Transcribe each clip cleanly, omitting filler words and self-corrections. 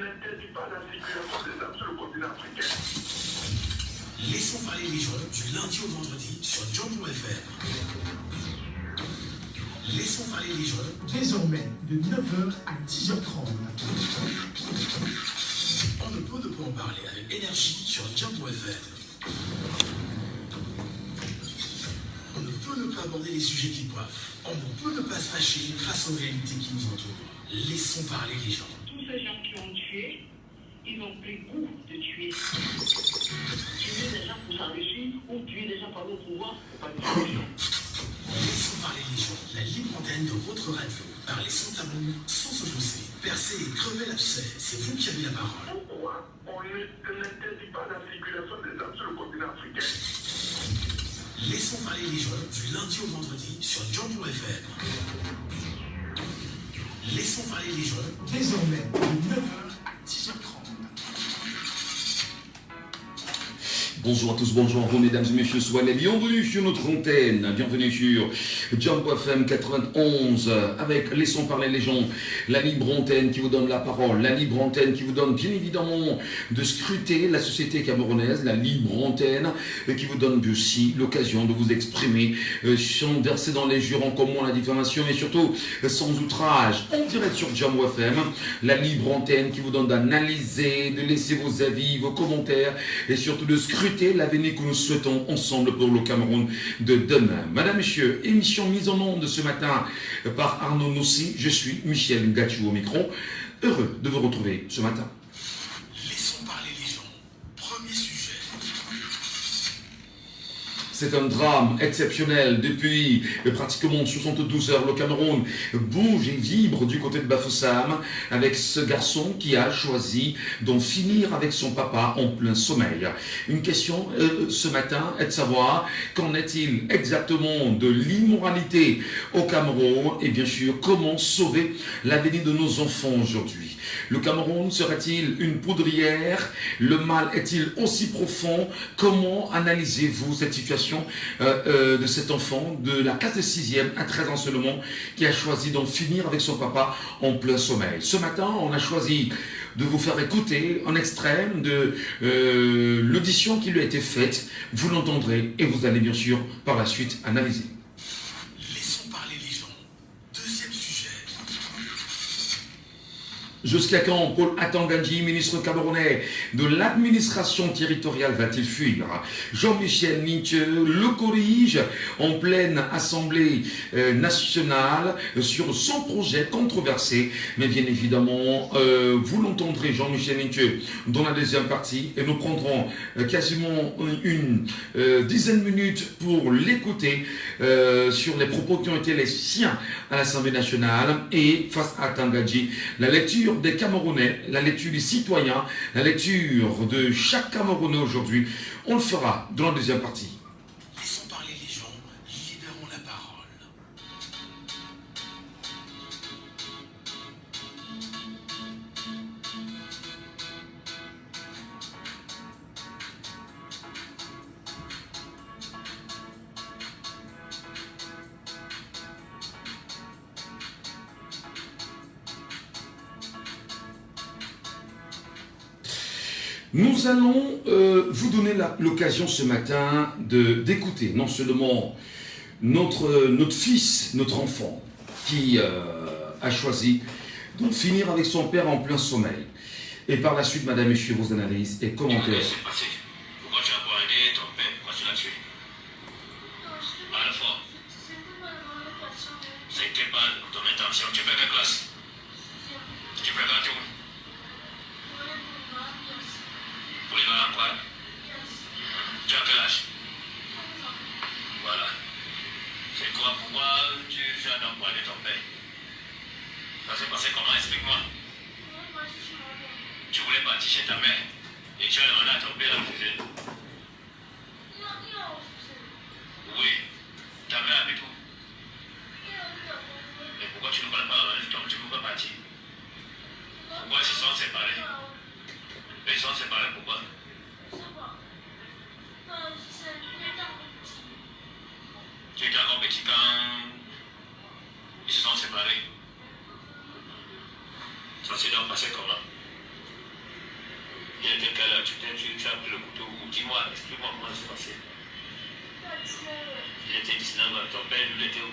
n'interdit pas la circulation des armes sur le continent africain. Laissons parler les gens du lundi au vendredi sur Jambo FM. Laissons parler les gens. Désormais, de 9h à 10h30. On ne peut en parler avec énergie sur Jambo FM. On ne peut ne pas aborder les sujets qui coiffent. On ne peut ne pas se fâcher face aux réalités qui nous entourent. Laissons parler les gens. Tous ces gens qui ont tué, ils ont pris goût de tuer. Tuer des gens pour s'enrichir ou tuer des gens par le pouvoir pour pas tuer les gens. Laissons parler les gens. La libre antenne de votre radio. Parlez sans tabou, sans se pousser. Percer et crever l'abcès. C'est vous qui avez la parole. Pourquoi on n'interdit pas la circulation des armes sur le continent africain? Laissons parler les gens du lundi au vendredi sur Jambo FM. Laissons parler les gens. Désormais, de 9h à 10h30. Bonjour à tous, bonjour à vous mesdames et messieurs, soyez les bienvenus sur notre antenne, bienvenue sur Jambo FM 91 avec Laissons parler les gens, la libre antenne qui vous donne la parole, la libre antenne qui vous donne bien évidemment de scruter la société camerounaise, la libre antenne qui vous donne aussi l'occasion de vous exprimer sans verser dans les jurons communs la diffamation et surtout sans outrage, en direct sur Jambo FM, la libre antenne qui vous donne d'analyser, de laisser vos avis, vos commentaires et surtout de scruter l'avenir que nous souhaitons ensemble pour le Cameroun de demain. Madame, Messieurs, émission mise en onde ce matin par Arnaud Nossi. Je suis Michel Ngachou au micro. Heureux de vous retrouver ce matin. Laissons parler les gens. Premier sujet. C'est un drame exceptionnel. Depuis pratiquement 72 heures, le Cameroun bouge et vibre du côté de Bafoussam avec ce garçon qui a choisi d'en finir avec son papa en plein sommeil. Une question ce matin est de savoir qu'en est-il exactement de l'immoralité au Cameroun et bien sûr comment sauver l'avenir de nos enfants aujourd'hui. Le Cameroun serait-il une poudrière? Le mal est-il aussi profond? Comment analysez-vous cette situation de cet enfant de la classe de 6e à 13 ans seulement qui a choisi d'en finir avec son papa en plein sommeil? Ce matin, on a choisi de vous faire écouter un extrait de l'audition qui lui a été faite. Vous l'entendrez et vous allez bien sûr par la suite analyser. Laissons parler les gens. Deuxième sujet. Jusqu'à quand Paul Atangandji, ministre camerounais de l'administration territoriale, va-t-il fuir? Jean-Michel Nitche le corrige en pleine assemblée nationale sur son projet controversé. Mais bien évidemment, vous l'entendrez, Jean-Michel Nitche, dans la deuxième partie. Et nous prendrons quasiment une dizaine de minutes pour l'écouter sur les propos qui ont été les siens à l'Assemblée nationale. Et face à Atangandji, la lecture des Camerounais, la lecture des citoyens, la lecture de chaque Camerounais aujourd'hui. On le fera dans la deuxième partie. Laissons parler les gens. Libérons la parole. Nous allons vous donner l'occasion ce matin d'écouter non seulement notre fils, notre enfant, qui a choisi de finir avec son père en plein sommeil. Et par la suite, madame, messieurs, vos analyses et commentaires. Pourquoi tu as poignardé ton père? Pourquoi tu l'as tué? À la fois. C'était pas ton intention. Tu fais quelle classe? Tu fréquentes où? Pour les parents, quoi? Tu as quel âge? Voilà. C'est quoi? Pourquoi tu as donc poignardé ton père? Ça s'est passé comment? Explique-moi. Tu voulais partir chez ta mère et tu as demandé à ton père de refuser. Oui. Ta mère habite où? Et pourquoi tu ne parles pas avec toi? Tu ne peux pas partir. Pourquoi ils se sont séparés? Ils sont séparés pourquoi? Tu étais encore petit quand ils se sont séparés. Ça s'est donc passé comment? Il était quelle heure? Tu as pris le couteau ou dis-moi, explique-moi comment ça s'est passé. Il était 19h. Ton père, il était où?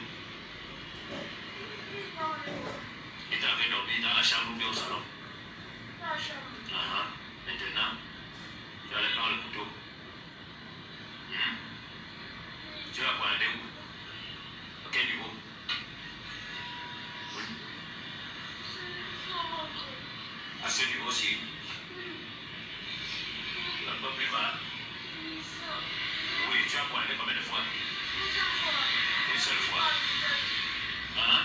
Il t'avait dormi dans la chambre ou bien au salon? Maintenant, tu allais prendre le couteau. Tu vas pointer où? À quel niveau? À ce niveau-ci. Un peu plus bas. Oui, tu as pointé combien de fois? Une seule fois. Hein?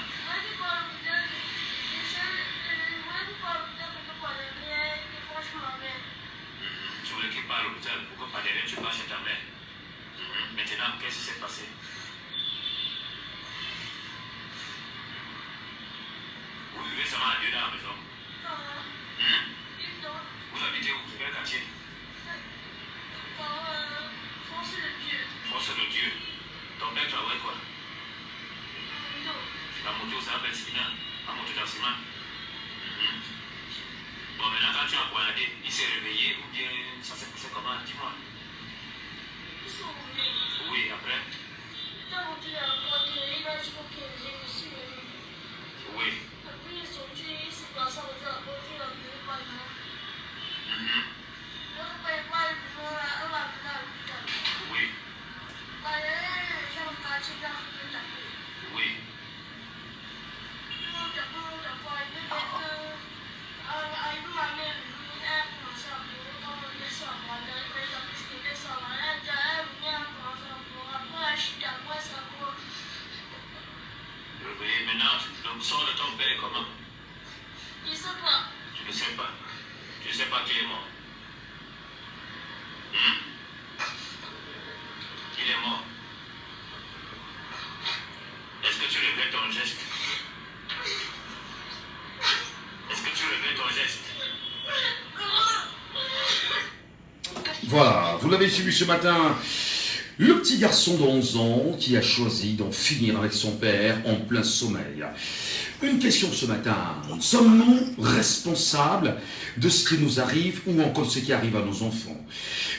Tu voulais qu'il parle à l'hôpital. Pourquoi pas derrière tu vas chez ta mère? Maintenant, qu'est-ce qui s'est passé? Vous vivez seulement à deux dans la maison? Vous habitez où? Quel quartier? Force de Dieu. Ton père travaille quoi? La moto, ça s'appelle Spina. La moto dans le ciment. Bon, maintenant, quand tu as poignardé, il s'est réveillé ou bien ça s'est passé comment? Dis-moi. Oui, après? Oui. Oui. Oui. Oui, maintenant, le sort de ton père est comment? Tu ne sais pas. Tu ne sais pas qu'il est mort. Il est mort. Est-ce que tu regrettes ton geste? Est-ce que tu regrettes ton geste? Voilà, vous l'avez suivi ce matin. Le petit garçon de 11 ans qui a choisi d'en finir avec son père en plein sommeil. Une question ce matin. Sommes-nous responsables de ce qui nous arrive ou encore de ce qui arrive à nos enfants?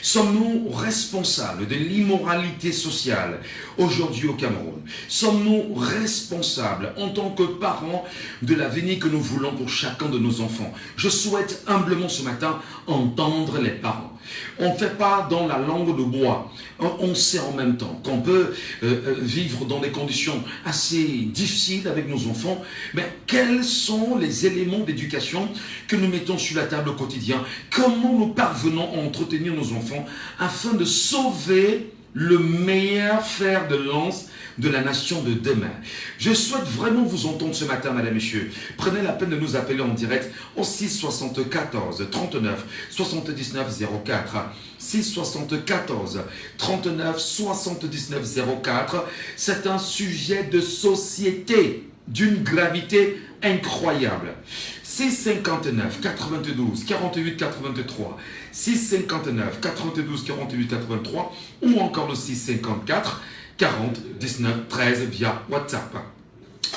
Sommes-nous responsables de l'immoralité sociale aujourd'hui au Cameroun? Sommes-nous responsables en tant que parents de l'avenir que nous voulons pour chacun de nos enfants? Je souhaite humblement ce matin entendre les parents. On ne fait pas dans la langue de bois. On sait en même temps qu'on peut vivre dans des conditions assez difficiles avec nos enfants. Mais quels sont les éléments d'éducation que nous mettons sur la table au quotidien? Comment nous parvenons à entretenir nos enfants afin de sauver le meilleur fer de lance de la nation de demain? Je souhaite vraiment vous entendre ce matin, mesdames et messieurs. Prenez la peine de nous appeler en direct au 6 74 39 79 04. 6 74 39 79 04. C'est un sujet de société d'une gravité incroyable. 659 92 48 83, 659 92 48 83 ou encore le 654 40 19 13 via WhatsApp.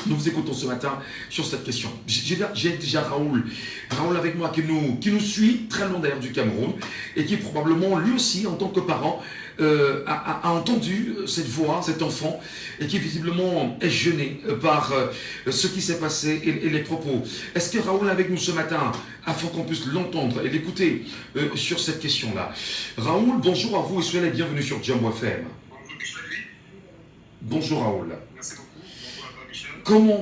Nous vous écoutons ce matin sur cette question. J'ai déjà Raoul avec moi qui nous suit très loin d'ailleurs du Cameroun et qui probablement lui aussi en tant que parent a entendu cette voix, cet enfant, et qui visiblement est gêné par ce qui s'est passé et les propos. Est-ce que Raoul est avec nous ce matin afin qu'on puisse l'entendre et l'écouter sur cette question-là? Raoul, bonjour à vous et soyez les bienvenus sur Jambo FM. Bonjour Raoul. Merci beaucoup. Bonjour à toi, Michel.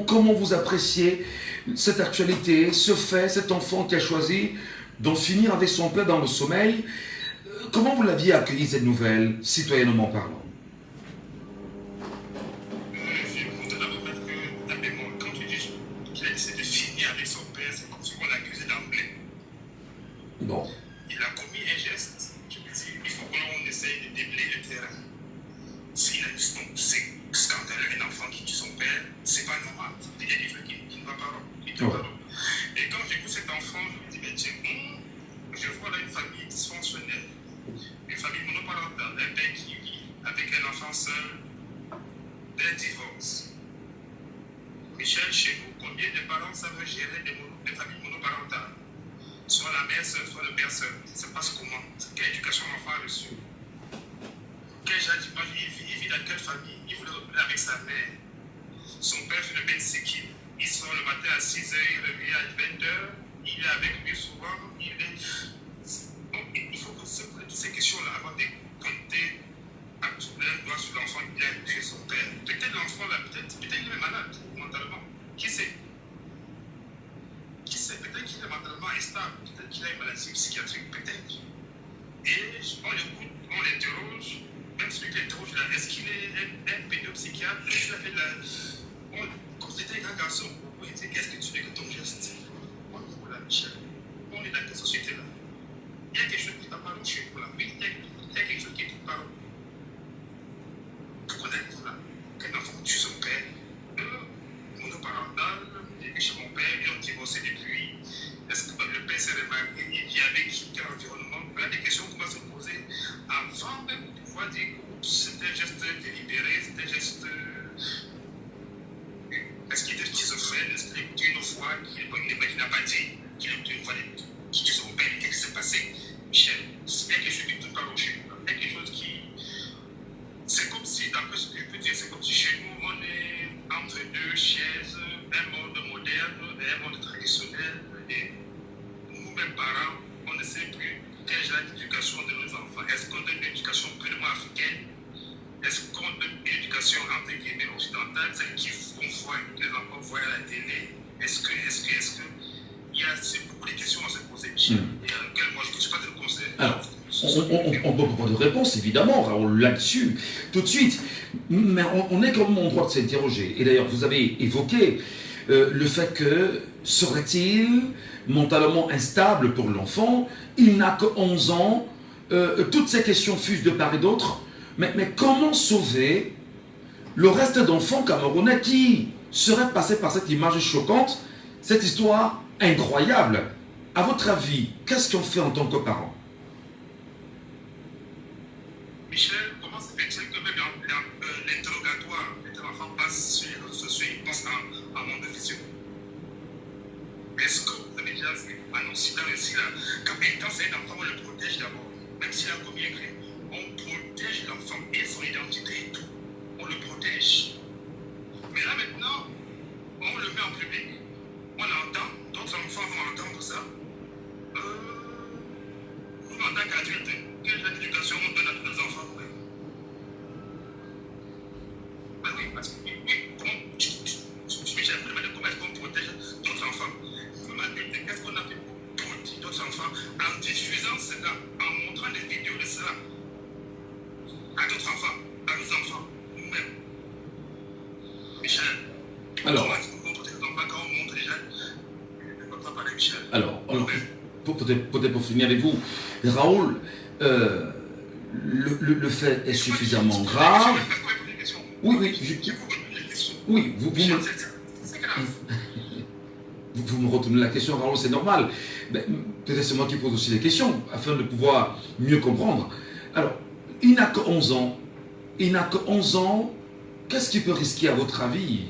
Comment vous appréciez cette actualité, ce fait, cet enfant qui a choisi d'en finir avec son père dans le sommeil? Comment vous l'aviez accueilli cette nouvelle, citoyennement parlant? Je voudrais d'abord mettre que ta mémoire, quand tu dis qu'il a décidé de finir avec son père, c'est comme si on l'accusait d'emblée. Bon. Il a commis un geste, je me dis, il faut qu'on essaye de déblayer le terrain. S'il a dit non, c'est scandaleux, un enfant qui tue son père, c'est pas normal. Il y a des choses qui ne vont pas. Et quand j'écoute cet enfant, je me dis, mais tiens, je vois là une famille dysfonctionnelle, une famille monoparentale, un père qui vit avec un enfant seul, d'un divorce. Michel, chez vous, combien de parents savent gérer des familles monoparentales? soit la mère seule, soit le père seul. Ça se passe comment? Quelle éducation l'enfant a reçue? Quel genre d'image il vit dans quelle famille? Il voulait revenir avec sa mère. Son père fait le bain de séquille. Il sort le matin à 6h, il revient à 20h. Il est avec lui souvent. Donc, il faut que se poser toutes ces questions-là avant de compter à tout le doigt sur l'enfant qui a tué son père. Peut-être l'enfant là, peut-être il est malade mentalement. Qui sait? Qui sait? Peut-être qu'il est mentalement instable. Peut-être qu'il a une maladie psychiatrique. Peut-être. Et on l'écoute, on l'interroge. Même celui qui l'interroge là, est-ce qu'il est un pédopsychiatre? Est-ce qu'il a fait de la. Comme c'était un grand garçon, on lui dit qu'est-ce que tu fais que ton geste? On dit voilà, Michel, on est dans cette société-là. Il y a quelque chose qui va pas chez nous là. Oui, il y a quelque chose qui est tout par là. Pourquoi on a dit là? Qu'un enfant tue son père, monoparental, il est chez mon père, ils ont divorcé depuis. Est-ce que le père s'est remarié, il vit avec quel environnement? Voilà des questions qu'on va se poser avant même de pouvoir dire que c'était un geste délibéré, c'était un geste. Est-ce qu'il était schizophrène? Est-ce qu'il a écouté une fois qu'il n'a pas dit? Qu'il a écouté une fois qui tue son père? Qu'est-ce qui s'est passé? Michel, il y a quelque chose qui ne peut pas rocher. Il y a quelque chose qui. C'est comme si, d'après ce que je peux dire, c'est comme si chez nous, on est entre deux chaises, un monde moderne et un monde traditionnel. Et nous-mêmes, parents, on ne sait plus quel genre d'éducation de nos enfants. Est-ce qu'on donne une éducation purement africaine? Est-ce qu'on donne une éducation entre guillemets occidentale, celle que les enfants voient à la télé? Est-ce que il y a beaucoup de questions à se poser, Michel, et auxquelles moi je ne suis pas de conseil. Alors, on peut pas de réponse, évidemment, Raoul, là-dessus, tout de suite. Mais on est quand même en droit de s'interroger. Et d'ailleurs, vous avez évoqué le fait que serait-il mentalement instable pour l'enfant? Il n'a que 11 ans. Toutes ces questions fusent de part et d'autre. Mais comment sauver le reste d'enfants camerounais qui seraient passés par cette image choquante, cette histoire incroyable? À votre avis, qu'est-ce qu'on fait en tant que parents? Michel, comment se fait-il que même l'interrogatoire de l'enfant passe sur les réseaux sociaux, il passe en monde de vision? Est-ce que vous avez déjà vu un Occident ici là, quand c'est un enfant, on le protège d'abord, même s'il a commis un crime, on protège l'enfant et son identité et tout, on le protège. Mais là maintenant, on le met en public, on l'entend, d'autres enfants vont entendre ça. Nous, en tant qu'adultes, quelle genre d'éducation on donne à tous nos enfants? Ben oui, parce que Michel, vous demandez comment est-ce qu'on protège d'autres enfants? Nous, adultes, qu'est-ce qu'on a fait pour protéger d'autres enfants en diffusant cela, en montrant des vidéos de cela à d'autres enfants, à nos enfants, nous-mêmes? Michel, Alors, comment est-ce qu'on protège les enfants quand on montre déjà? Je ne peux pas parler, Michel. Alors peut-être pour finir avec vous, Raoul, le fait est suffisamment grave. Oui, vous me retournez la question, Raoul, c'est normal. Peut-être c'est moi qui pose aussi les questions, afin de pouvoir mieux comprendre. Alors, il n'a que 11 ans. Il n'a que 11 ans. Qu'est-ce qu'il peut risquer, à votre avis?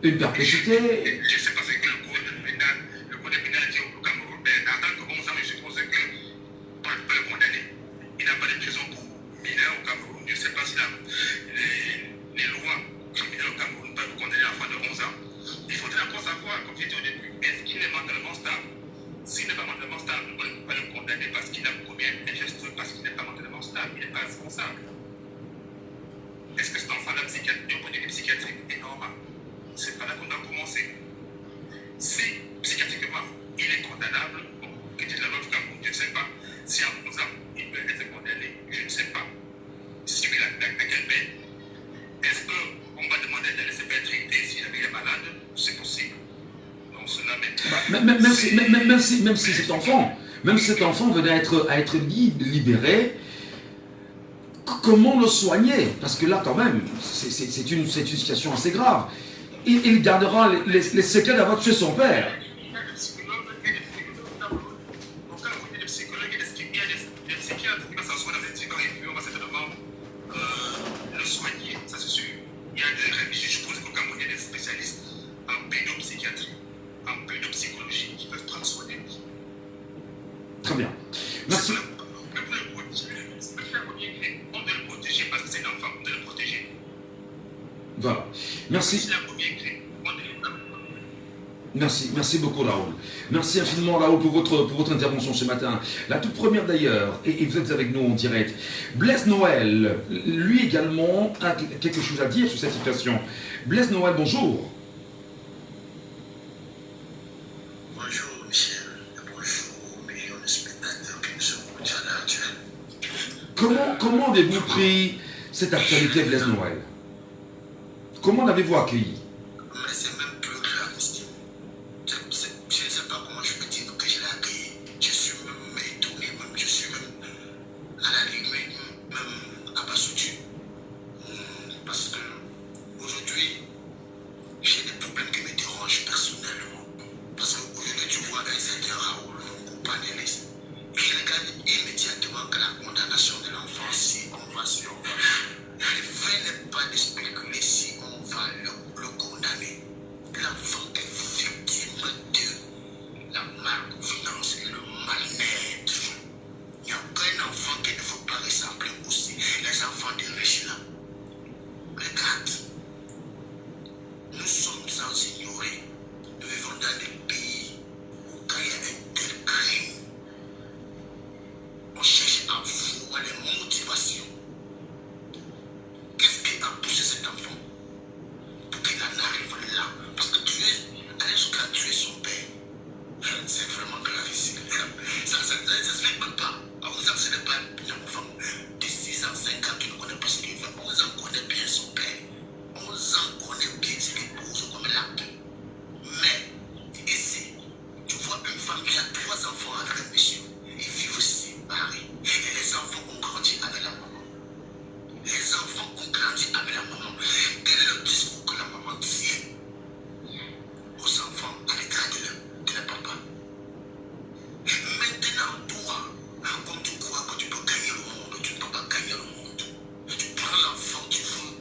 Une perpétuité? Je ne sais pas ce que le code pénal dit au Cameroun, mais en tant que 11 ans, je suppose que pour le condamner, il n'a pas de prison pour mineur au Cameroun. Je ne sais pas si les lois criminelles au Cameroun peuvent condamner un enfant de 11 ans. Il faudrait encore savoir, comme j'ai dit au début, est-ce qu'il est mentalement stable? S'il n'est pas mentalement stable, on ne peut pas le condamner parce qu'il a commis un geste, parce qu'il n'est pas mentalement stable, il n'est pas responsable. Est-ce que cet enfant-là, d'un point de vue psychiatrique, est normal? C'est pas là qu'on doit commencer. Si psychiatriquement il est condamnable, bon, que dit la loi du Cameroun, je ne sais pas. Si en 11 ans il peut être condamné, je ne sais pas. Si oui, dans quelle peine? Est-ce qu'on va demander d'aller se faire traiter si jamais il est malade? C'est possible. Donc cela même si cet enfant venait à être libéré, comment le soigner? Parce que là, quand même, c'est une situation assez grave. Il gardera les séquelles d'avoir tué son père. Il y a des psychologues et des psychiatres qui vont s'asseoir dans un divan et puis on va certainement le soigner, ça c'est sûr. Il y a je suppose qu'au Cameroun, il y a des spécialistes en pédopsychiatrie, en pédopsychologie qui peuvent prendre Très bien. Merci. On doit le protéger parce que c'est un enfant, on doit le protéger. Voilà. Merci. C'est la première clé. Merci beaucoup Raoul. Merci infiniment Raoul pour votre intervention ce matin. La toute première d'ailleurs, et vous êtes avec nous en direct. Blaise Noël, lui également a quelque chose à dire sur cette situation. Blaise Noël, bonjour. Bonjour Michel, bonjour aux millions de spectateurs qui nous sont à l'heure actuelle. Comment avez-vous pris cette actualité Blaise Noël? Comment l'avez-vous accueilli? Mais c'est même plus grave, estime. Je ne sais pas comment je peux dire que je l'ai accueilli. Je suis même étonné, je suis même à la limite, même abasourdi. Parce que aujourd'hui, j'ai des problèmes qui me dérangent personnellement. Parce qu'aujourd'hui, tu vois un certain Raoul, mon compagnoniste, qui regarde immédiatement que la condamnation de l'enfant, si on va. Le fait n'est pas de spéculer si on va le condamner. L'enfant est victime de la malconfiance et le mal-être. Il n'y a aucun enfant qui ne faut pas ressembler aussi. Les enfants de riches là. Regarde, nous sommes sans ignorer. Nous vivons dans des pays où quand il y a un tel crime, on cherche à voir les motivations. Qu'est-ce qui a poussé cet enfant pour qu'il en arrive là? Parce que aller jusqu'à tuer son père, c'est vraiment gravissime. Ça ne s'explique même pas. À 11 ans, ce n'est pas un enfant de 6 ans, 5 ans qui ne connaît pas ce qu'il fait. 11 ans connaît bien son père. 11 ans connaît bien ce qu'il pose comme l'acte. Mais ici, tu vois une femme qui a 3 enfants avec un monsieur. Ils vivent séparés. Et les enfants ont grandi avec la maman. Les enfants ont grandi avec la maman. Quel est le discours que la maman tient aux enfants à l'égard de leur papa? Maintenant, toi, comme tu crois que tu peux gagner le monde, tu ne peux pas gagner le monde. Tu prends l'enfant, tu veux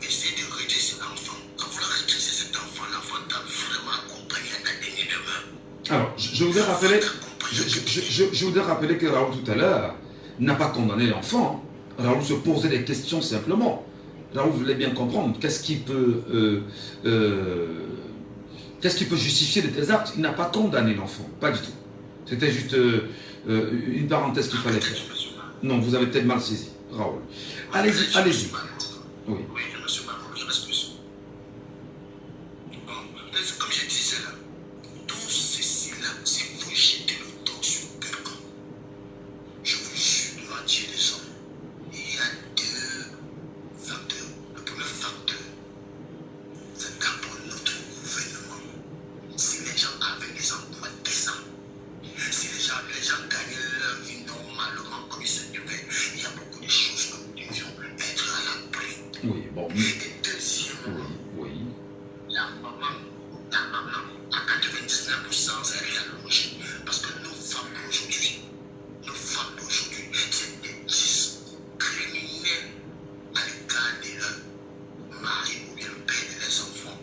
essayer de redresser l'enfant. En voulant redresser cet enfant, l'enfant t'a vraiment accompagné à ta dernière demeure. Alors, je voudrais rappeler que Raoul tout à l'heure n'a pas condamné l'enfant. Raoul se posait des questions simplement. Raoul voulait bien comprendre qu'est-ce qui peut justifier de tes actes. Il n'a pas condamné l'enfant, pas du tout. C'était juste une parenthèse qu'il fallait faire. Non, vous avez peut-être mal saisi, Raoul. Allez-y. Oui. Oui, je me suis mal compris, je m'excuse. Bon, comme je disais là, tout ceci là, si vous jetez le dos sur quelqu'un, je vous jure devant Dieu des hommes, il y a 2 facteurs. Le premier facteur, c'est d'abord notre gouvernement. Si les gens avaient des emplois décents, si les gens gagnaient leur vie normalement comme ils se devaient, il y a beaucoup de choses que nous devions être à l'abri. Oui, bon. Et deuxièmement, Oui. la maman, à 99%, c'est rien logique. Parce que nos femmes d'aujourd'hui, c'est des discours criminels à l'égard de leur mari ou bien le père de leurs enfants.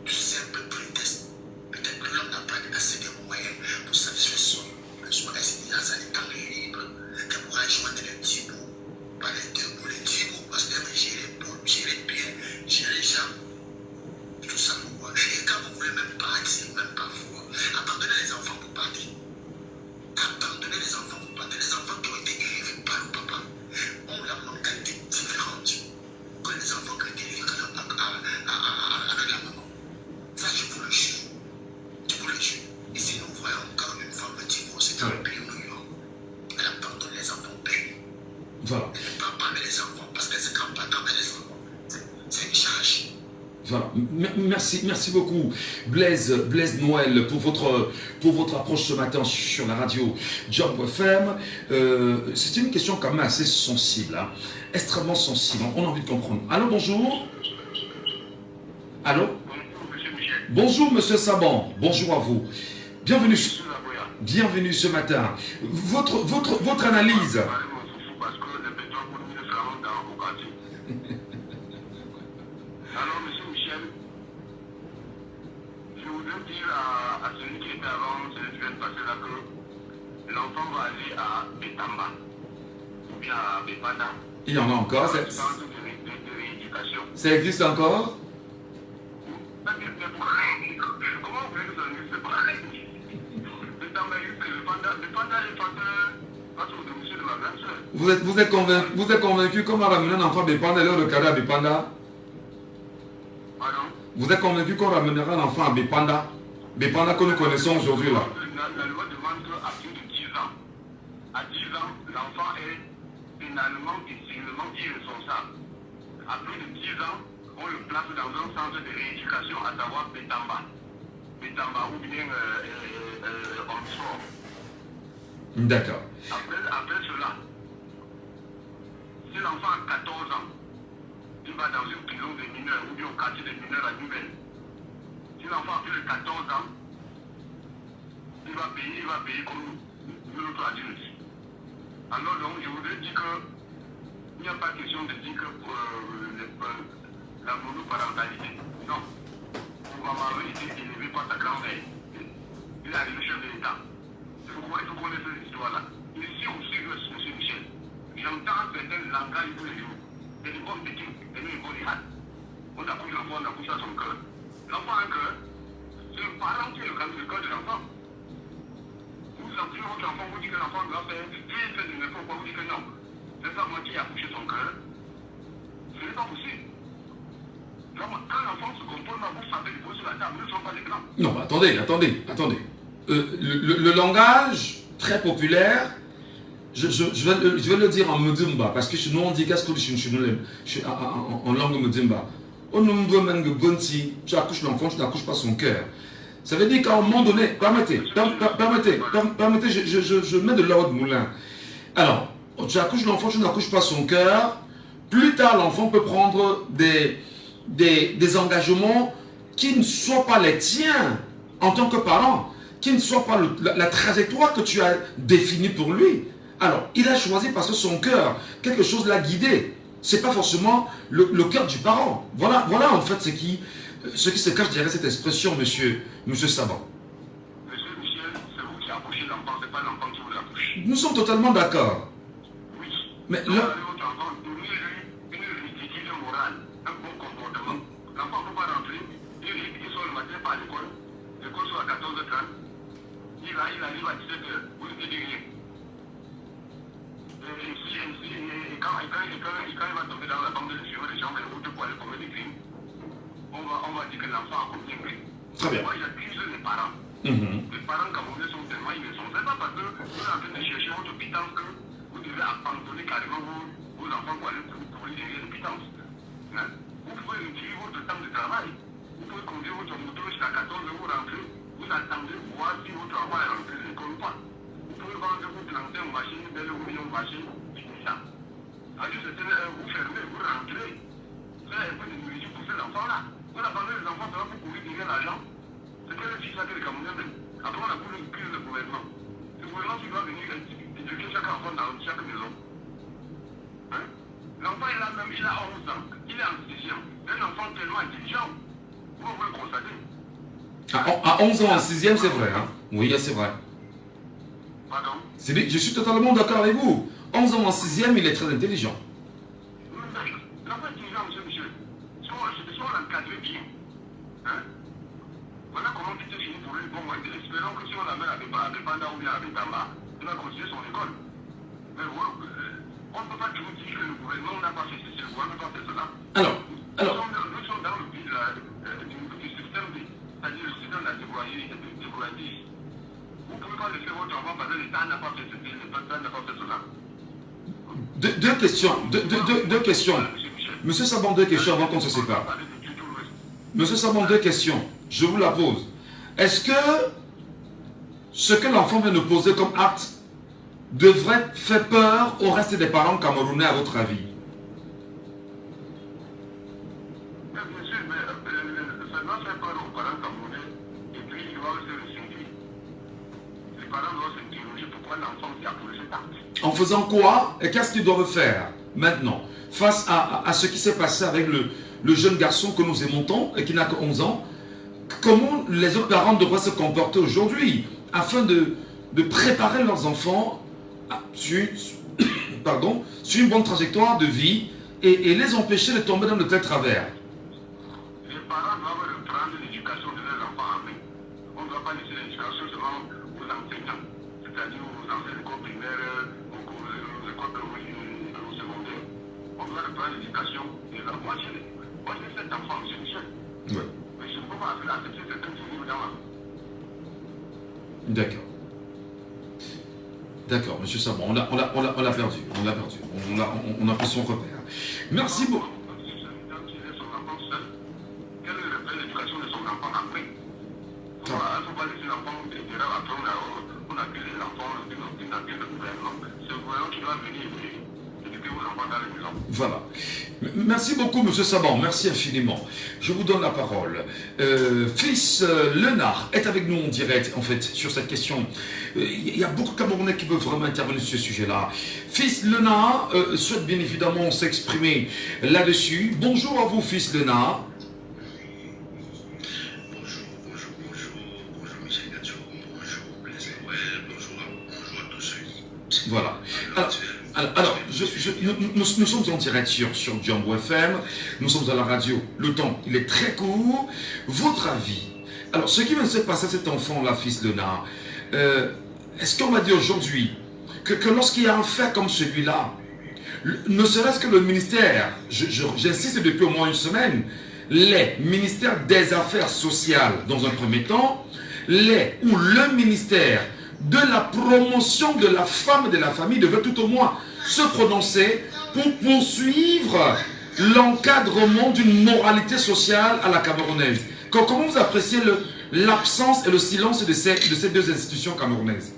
Du simple prétexte. Peut-être que l'homme n'a pas assez de moyens pour satisfaire son besoin d'existence à l'état libre, qu'elle pourra joindre les petits bouts, pas les 2 ou les 10 bouts, parce qu'elle va gérer pour gérer bien, gérer les gens. Tout ça pourquoi? Et quand vous voulez même partir, même parfois, abandonnez les enfants pour partir. Abandonnez les enfants pour partir. Les enfants qui ont été élevés par le papa ont la mentalité différente que les enfants qui ont été élevés avec la maman. Ça, je vous le jure. Je vous le jure. Ici, nous voyons encore une femme divorcée dans le pays où nous vivons. Elle abandonne les enfants au pays. Voilà. Elle ne parle pas avec les enfants parce qu'elle se campe pas avec les enfants. C'est une charge. Voilà. Merci beaucoup Blaise Noël pour votre approche ce matin sur la radio Job FM. C'est une question quand même assez sensible, hein, extrêmement sensible. On a envie de comprendre. Allô, bonjour. Allô. Bonjour, monsieur Michel. Bonjour, monsieur Saban. Bonjour à vous. Bienvenue ce matin. Votre analyse. Parce que le pétrole pour nous, nous serons dans au quartier. Alors, monsieur Michel, je voudrais dire à celui qui était avant, celui qui vient de passer là, que l'enfant va aller à Betamba ou bien à Bepanda. Il y en a encore, Centre de rééducation. ça existe encore? Comment vous voulez que ça n'existe pas? Betamba existe que Bepanda est face au domicile de ma grande soeur. Vous êtes convaincu comment ramener un enfant à Bepanda et le cadre à Bepanda? Pardon? Vous êtes convaincu qu'on ramènera un enfant à Bepanda? Bepanda que nous connaissons aujourd'hui là. La loi demande qu'à plus de 10 ans, à 10 ans, l'enfant est pénalement et civilement irresponsable. À plus de 10 ans, on le place dans un centre de rééducation, à savoir Betamba. Betamba ou bien Oxford. D'accord. Après cela, si l'enfant a 14 ans, il va dans une prison des mineurs ou bien au quartier des mineurs à Nouvelle. Si l'enfant a plus de 14 ans, il va payer comme l'autre adulte. Alors donc, je voudrais dire qu'il n'y a pas question de dire que la monoparentalité. Non. Pour ma maman était élevée par sa grand-mère. Il est arrivé chef de l'État. Il faut connaître cette histoire-là. Ici aussi, M. Michel, j'entends certains langages tous les jours. C'est des bonnes techniques, et nous, les bonnes. On accouche l'enfant, on accouche à son cœur. L'enfant a un cœur. C'est le parent qui est le cœur de l'enfant. Vous accouchez votre enfant, vous dites que l'enfant doit faire, si il fait du n'importe quoi, vous dites que non. C'est pas moi qui ai accouché son cœur. Ce n'est pas possible. Donc, quand l'enfant se compose, vous savez les poser sur la table, nous ne sommes pas des blancs. Non, attendez. Le langage très populaire, je vais le dire en Mudimba, parce que nous on dit qu'est-ce que en langue Mudimba. On nous demande que Bonti, tu accouches l'enfant, tu n'accouches pas son cœur. Ça veut dire qu'à un moment donné, permettez, je mets de l'ordre moulin. Alors, tu accouches l'enfant, tu n'accouches pas son cœur. Plus tard, l'enfant peut prendre des engagements qui ne soient pas les tiens en tant que parent, qui ne soient pas la trajectoire que tu as définie pour lui. Alors, il a choisi parce que son cœur, quelque chose l'a guidé. Ce n'est pas forcément le cœur du parent. Voilà en fait ce qui se cache derrière cette expression, monsieur Saban. Monsieur Michel, c'est vous qui accouchez l'enfant, ce n'est pas l'enfant qui vous accouche. Nous sommes totalement d'accord. Oui. Mais Votre enfant, donnez-lui une rigidité morale, un bon comportement. L'enfant ne peut pas rentrer, il sort le matin par l'école sort à 14h30, il arrive à 17h, vous ne dites rien. Et quand il va tomber dans la bande de suivre les gens, les routes pour aller commettre des crimes, on va dire que l'enfant a commis un crime. Très bien. Moi, j'accuse les parents. Les parents camerounais sont tellement innocents. Ce n'est pas parce que vous êtes en train de chercher votre pitance que vous devez abandonner carrément vos enfants pour aller courir derrière les pitances. Hein? Vous pouvez retirer votre temps de travail. Vous pouvez conduire votre moto jusqu'à 14h, vous rentrez. Vous attendez voir si votre enfant est rentré de l'école ou pas. Vous pouvez vendre, vous planter une machine, belle ou une machine, finissant. Alors, vous fermez, vous rentrez. Vous avez un peu de nourriture pour cet enfant-là. Vous abandonnez les enfants pour courir derrière l'argent. C'est que le fils là que les Camerounais mènent. Après, on a voulu une crise de gouvernement. Le gouvernement qui doit venir éduquer chaque enfant dans chaque maison. Hein? L'enfant est là même, il a 11 ans. Il est en 6e. Un enfant tellement intelligent. Vous pouvez le constater. À 11 ans en 6e, c'est vrai. Hein? Oui, c'est vrai. Pardon? Je suis totalement d'accord avec vous. 11 ans en 6e, il est très intelligent. L'enfant est intelligent, monsieur Michel. Si on l'encadre bien, hein? Voilà comment tout est fini pour lui. Bon, espérons que si on l'amène à Bepanda ou bien à Betamba, il va continuer son école. Mais on ne peut pas toujours dire que le gouvernement n'a pas fait ceci, le gouvernement n'a pas fait cela. Nous sommes dans le pays du système, c'est-à-dire le système de la découragie. Vous ne pouvez pas laisser votre enfant parce que l'État n'a pas fait ceci, l'État n'a pas fait cela. Deux questions. Monsieur Saban, deux questions avant qu'on se sépare. Monsieur Saban, deux questions. Je vous la pose. Est-ce que ce que l'enfant vient de poser comme acte devrait faire peur au reste des parents camerounais, à votre avis? Bien sûr, mais ça doit faire peur aux parents camerounais et puis ils doivent se ressentir. Les parents doivent s'interroger pourquoi l'enfant a posé cet acte. En faisant quoi? Et qu'est-ce qu'ils doivent faire maintenant face à ce qui s'est passé avec le jeune garçon que nous aimons tant et qui n'a que 11 ans? Comment les autres parents devraient se comporter aujourd'hui afin de de préparer leurs enfants sur une bonne trajectoire de vie et les empêcher de tomber dans de tels travers. Les parents doivent reprendre l'éducation de leurs enfants en main. On ne doit pas laisser l'éducation seulement aux enseignants, c'est-à-dire aux enseignants de l'école primaire, aux écoles secondaires. On doit reprendre l'éducation de leurs enfants. Moi, j'ai 7 enfants, M. Michel. Ouais. Mais je ne peux pas accepter certains qui vivent dans ma vie. D'accord. D'accord, monsieur Sabon, on l'a perdu. On a pris son repère. Merci beaucoup. Quelle est l'éducation de son enfant après? Il ne faut pas laisser l'enfant après on accuse l'enfant d'une enquête de gouvernement. C'est le gouvernement qui doit venir éduquer vos enfants dans les maisons. Voilà. Merci beaucoup, monsieur Saban. Merci infiniment. Je vous donne la parole. Fils Lenard est avec nous en direct, en fait, sur cette question. Il y a beaucoup de Camerounais qui peuvent vraiment intervenir sur ce sujet-là. Fils Lenard souhaite bien évidemment s'exprimer là-dessus. Bonjour à vous, fils Lenard. Bonjour Michel Gacho, bonjour Blaise Noël, bonjour à tous ceux qui... Voilà. Alors, nous sommes en direct sur Djambo FM, nous sommes à la radio, le temps, il est très court. Votre avis? Alors, ce qui vient de se passer à cet enfant-là, fils Lenard, est-ce qu'on va dire aujourd'hui que lorsqu'il y a un fait comme celui-là, ne serait-ce que le ministère, j'insiste depuis au moins une semaine, les ministères des Affaires sociales dans un premier temps, ou le ministère de la promotion de la femme et de la famille devait tout au moins se prononcer pour poursuivre l'encadrement d'une moralité sociale à la camerounaise. Comment vous appréciez l'absence et le silence de ces deux institutions camerounaises?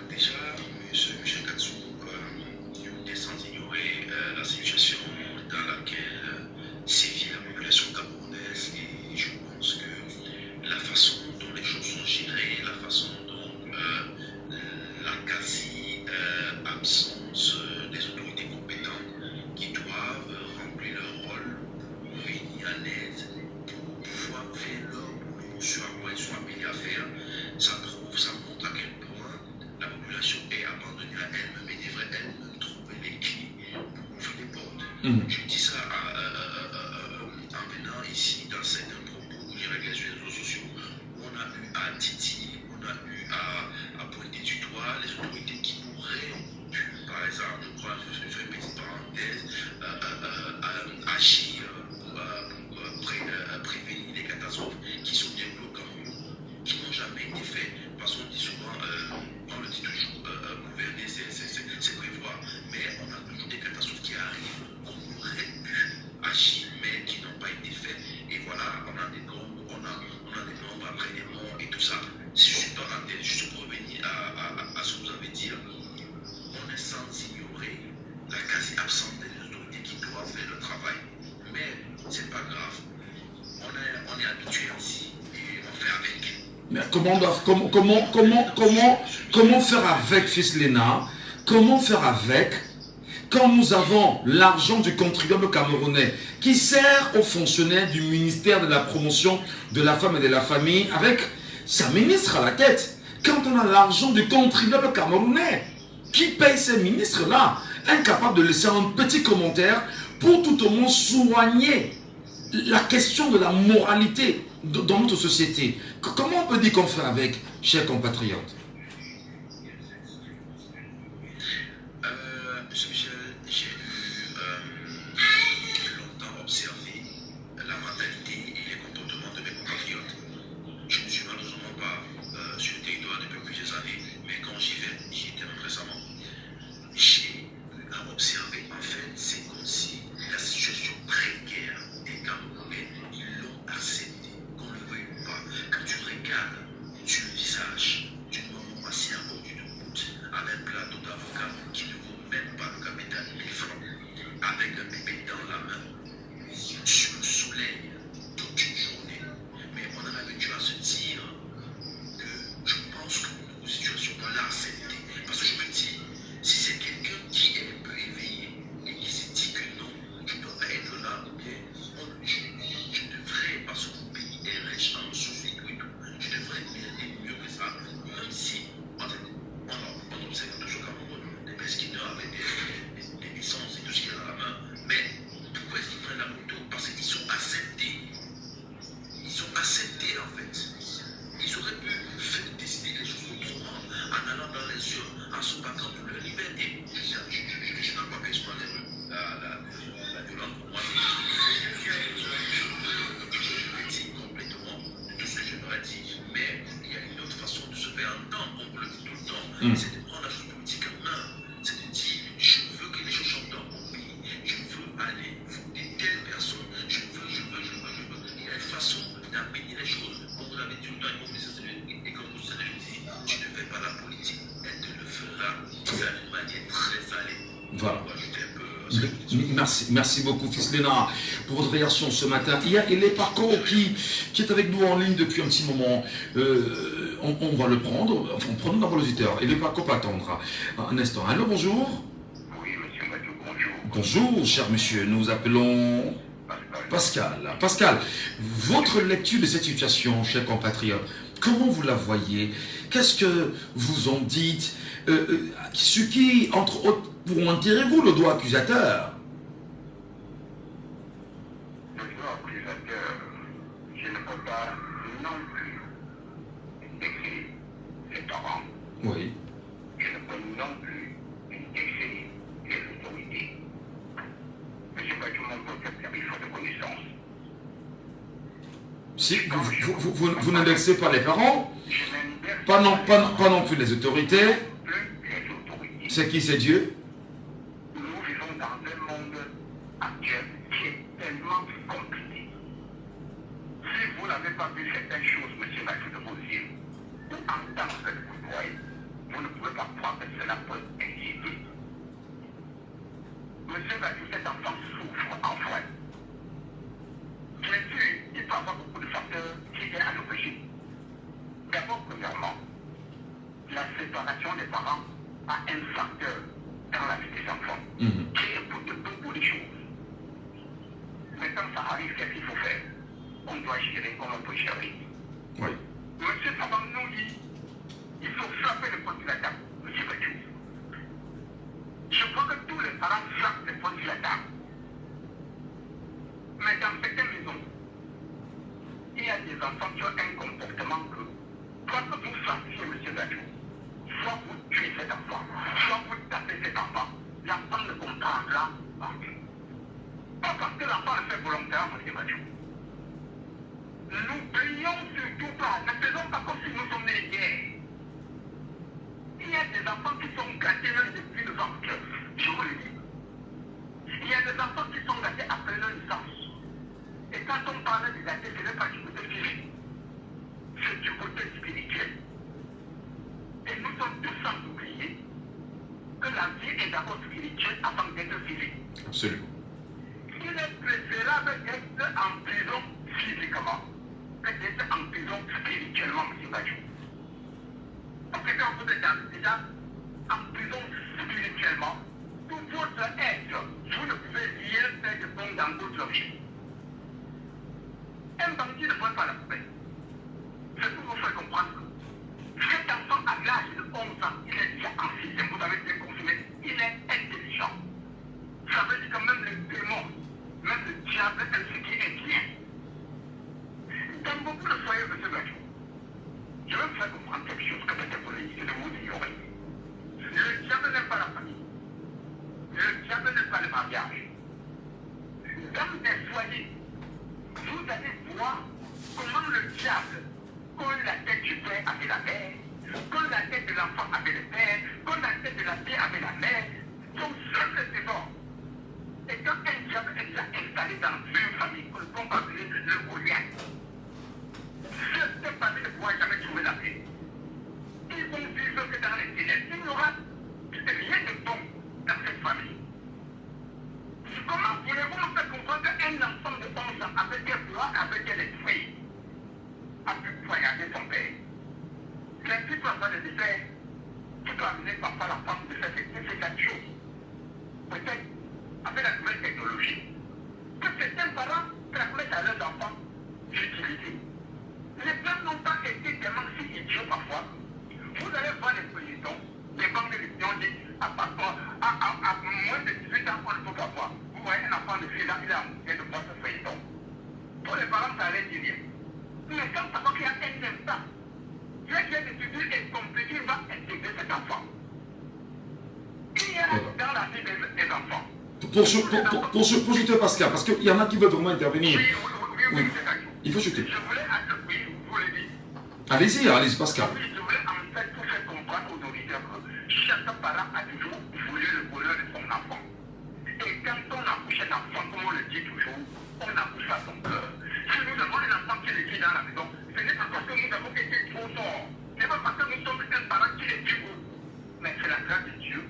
Déjà, M. Michel Gatsou, il est sans ignorer la situation dans laquelle sévit la population camerounaise et je pense que la façon dont les choses sont gérées, la façon dont la quasi-absence des autorités compétentes qui doivent remplir leur rôle pour venir à l'aide, pour pouvoir faire leur boulot sur à quoi ils sont appelés à faire, ça montre à quel point la population est abandonnée à elle-même et devrait elle-même trouver les clés pour ouvrir les portes. Je dis ça en venant ici dans certains propos où j'ai regardé sur les réseaux sociaux, où on a eu à titiller, on a eu à pointer du doigt les autorités qui pourraient pu, par exemple, je crois, je fais une petite parenthèse, agir pour prévenir les catastrophes qui sont développées au Cameroun, qui n'ont jamais été faites, parce qu'on dit souvent, on le dit toujours, gouverner c'est prévoir, mais on a toujours des catastrophes qui arrivent, qu'on aurait pu agir, mais qui n'ont pas été faites, et voilà, on a des nombres, on a des nombres après des morts et tout ça. Si je suis dans la tête, juste pour revenir à ce que vous avez dit, on est sans ignorer la quasi-absence des autorités qui doivent faire le travail. Mais c'est pas grave. On est habitué ainsi et on fait avec. Mais comment faire avec, fils Lenard? Comment faire avec quand nous avons l'argent du contribuable camerounais qui sert aux fonctionnaires du ministère de la promotion de la femme et de la famille avec sa ministre à la tête? Quand on a l'argent du contribuable camerounais qui paye ces ministres-là, incapable de laisser un petit commentaire pour tout au moins soigner la question de la moralité dans notre société. Comment on peut dire qu'on fait avec, chers compatriotes? Monsieur Michel, j'ai longtemps observé la mentalité et les comportements de mes compatriotes. Je ne suis malheureusement pas sur le territoire depuis plusieurs années, mais quand j'y vais, j'y étais même récemment. J'ai observé, en fait, c'est comme si la situation précaire des Camerounais, ils l'ont accepté, qu'on le veuille ou pas. Quand tu regardes sur le visage d'une Ils auraient pu faire décider les choses autrement en allant dans les urnes, en se battant pour leur liberté. Je n'en vois pas exploiter la violence pour moi. Je retire complètement de tout ce que je leur ai dit. Mais il y a une autre façon de se faire entendre, on le dit tout le temps. C'est de prendre la chose politique en main. C'est de dire, je veux que les choses changent dans mon pays. Je veux aller voter telle personne. Je veux. Il y a une façon d'amener les choses. Comme vous l'avez dit tout le temps, et comme vous savez, je dis, tu ne fais pas la politique, elle te le fera. C'est une manière très salée. Voilà. Merci beaucoup, fils Léna, pour votre réaction ce matin. Il y a Paco qui est avec nous en ligne depuis un petit moment. On va le prendre. Enfin, prenons d'abord l'auditeur. Et Paco peut attendre un instant. Allô, bonjour. Oui, monsieur Mathieu, bonjour. Bonjour, cher monsieur. Nous appelons Pascal. Pascal, votre lecture de cette situation, cher compatriote, comment vous la voyez? Qu'est-ce que vous en dites? Ce qui, entre autres, pourront tirer vous le doigt accusateur? Le doigt accusateur, je ne peux pas non plus indexer les parents. Oui. Je ne peux non plus indexer les autorités. Monsieur Badou, mon peuple, il faut de connaissance. Si vous n'indexez pas les parents, Je n'indexe pas non plus les autorités. plus les autorités. C'est qui? C'est Dieu? Nous vivons dans un monde actuel qui est tellement compliqué. Si vous n'avez pas vu certaines choses, monsieur Mathieu, de vos yeux, ou entendre ce que vous voyez, vous ne pouvez pas croire que cela peut exister. Monsieur Mathieu, cet enfant souffre en soi. Bien sûr, il peut y avoir beaucoup de facteurs qui viennent à l'origine. D'abord, premièrement, la séparation des parents a un facteur dans la vie des enfants qui écoute beaucoup de choses. Mais quand ça arrive, qu'est-ce qu'il faut faire? On doit gérer comme on peut gérer. Oui. Monsieur Sabam nous dit, il faut frapper le poing de la table, monsieur Badou. Je crois que tous les parents frappent le poing de la table. Mais dans certaines maisons, il y a des enfants qui ont un comportement que, soit que vous frappiez, monsieur Badou, soit vous tuez cet enfant, soit vous tapez cet enfant, l'enfant ne comprendra pas. Pas parce que l'enfant le fait volontairement, monsieur Badou. N'oublions surtout pas, ne faisons pas comme si nous sommes des guerres. Il y a des enfants qui sont gâtés même depuis le ventre, je vous le dis. Il y a des enfants qui sont gâtés après leur naissance. Et quand on parle de gâtés, ce n'est pas du côté physique, c'est du côté spirituel. Et nous sommes tous sans oublier que la vie est d'abord spirituelle avant d'être physique. Absolument. Il est préférable d'être en prison physiquement que d'être en prison spirituellement, M. Badou. Parce que quand vous êtes déjà en prison spirituellement, tout votre être, vous ne pouvez rien faire de bon dans votre vie. Un bandit ne vole pas la poubelle. C'est pour vous faire comprendre que cet enfant à l'âge de 11 ans, il est déjà en sixième, vous avez bien confirmé, il est intelligent. Ça veut dire que même le démon, même le diable aime ce qui est bien. Dans beaucoup de foyers, M. Badou, je vais vous faire comprendre quelque chose que peut-être vous ignorez. Le diable n'aime pas la famille. Le diable n'aime pas le mariage. Dans des foyers, vous allez voir comment le diable colle la tête du père avec la mère, colle la tête de l'enfant avec le père, colle la tête de la fille avec la mère. Son seul effort. Et quand un diable est déjà installé dans une famille, qu'on va appeler le Goliath, cette famille ne pourra jamais trouver la paix. Ils vont vivre que dans les ténèbres. Il n'y aura rien de bon dans cette famille. Comment voulez-vous me faire comprendre qu'un enfant de 11 ans avec des voix, avec des esprits, a pu poignarder son père? Les petits enfants de faire, tu dois amener papa la femme de faire cette chose. Peut-être avec la nouvelle technologie, que certains parents permettent à leurs enfants d'utiliser. Les parents n'ont pas été tellement si idiots parfois. Vous allez voir les présidents, les banques de l'Union disent à moins de 18 ans, on ne peut pas voir. Vous voyez un enfant de 6 ans, il a un moyen de voir ce président. Pour les parents, ça allait dire rien. Mais quand ça voit qu'il y a un impact Pour chuter Pascal, parce qu'il y en a qui veulent vraiment intervenir. Oui. c'est ça. Il faut chuter. Je voulais oui, vous le dites. Allez-y, Pascal. Oui, je voulais en fait pour faire comprendre aux auditeurs que chaque parent a toujours voulu le bonheur de son enfant. Et quand on accouche un enfant, comme on le dit toujours, on accouche à son cœur. Si nous avons un enfant qui est dans la maison, ce n'est pas parce que nous avons été trop forts. Ce n'est pas parce que nous sommes un parent qui est du haut. Mais c'est la grâce de Dieu.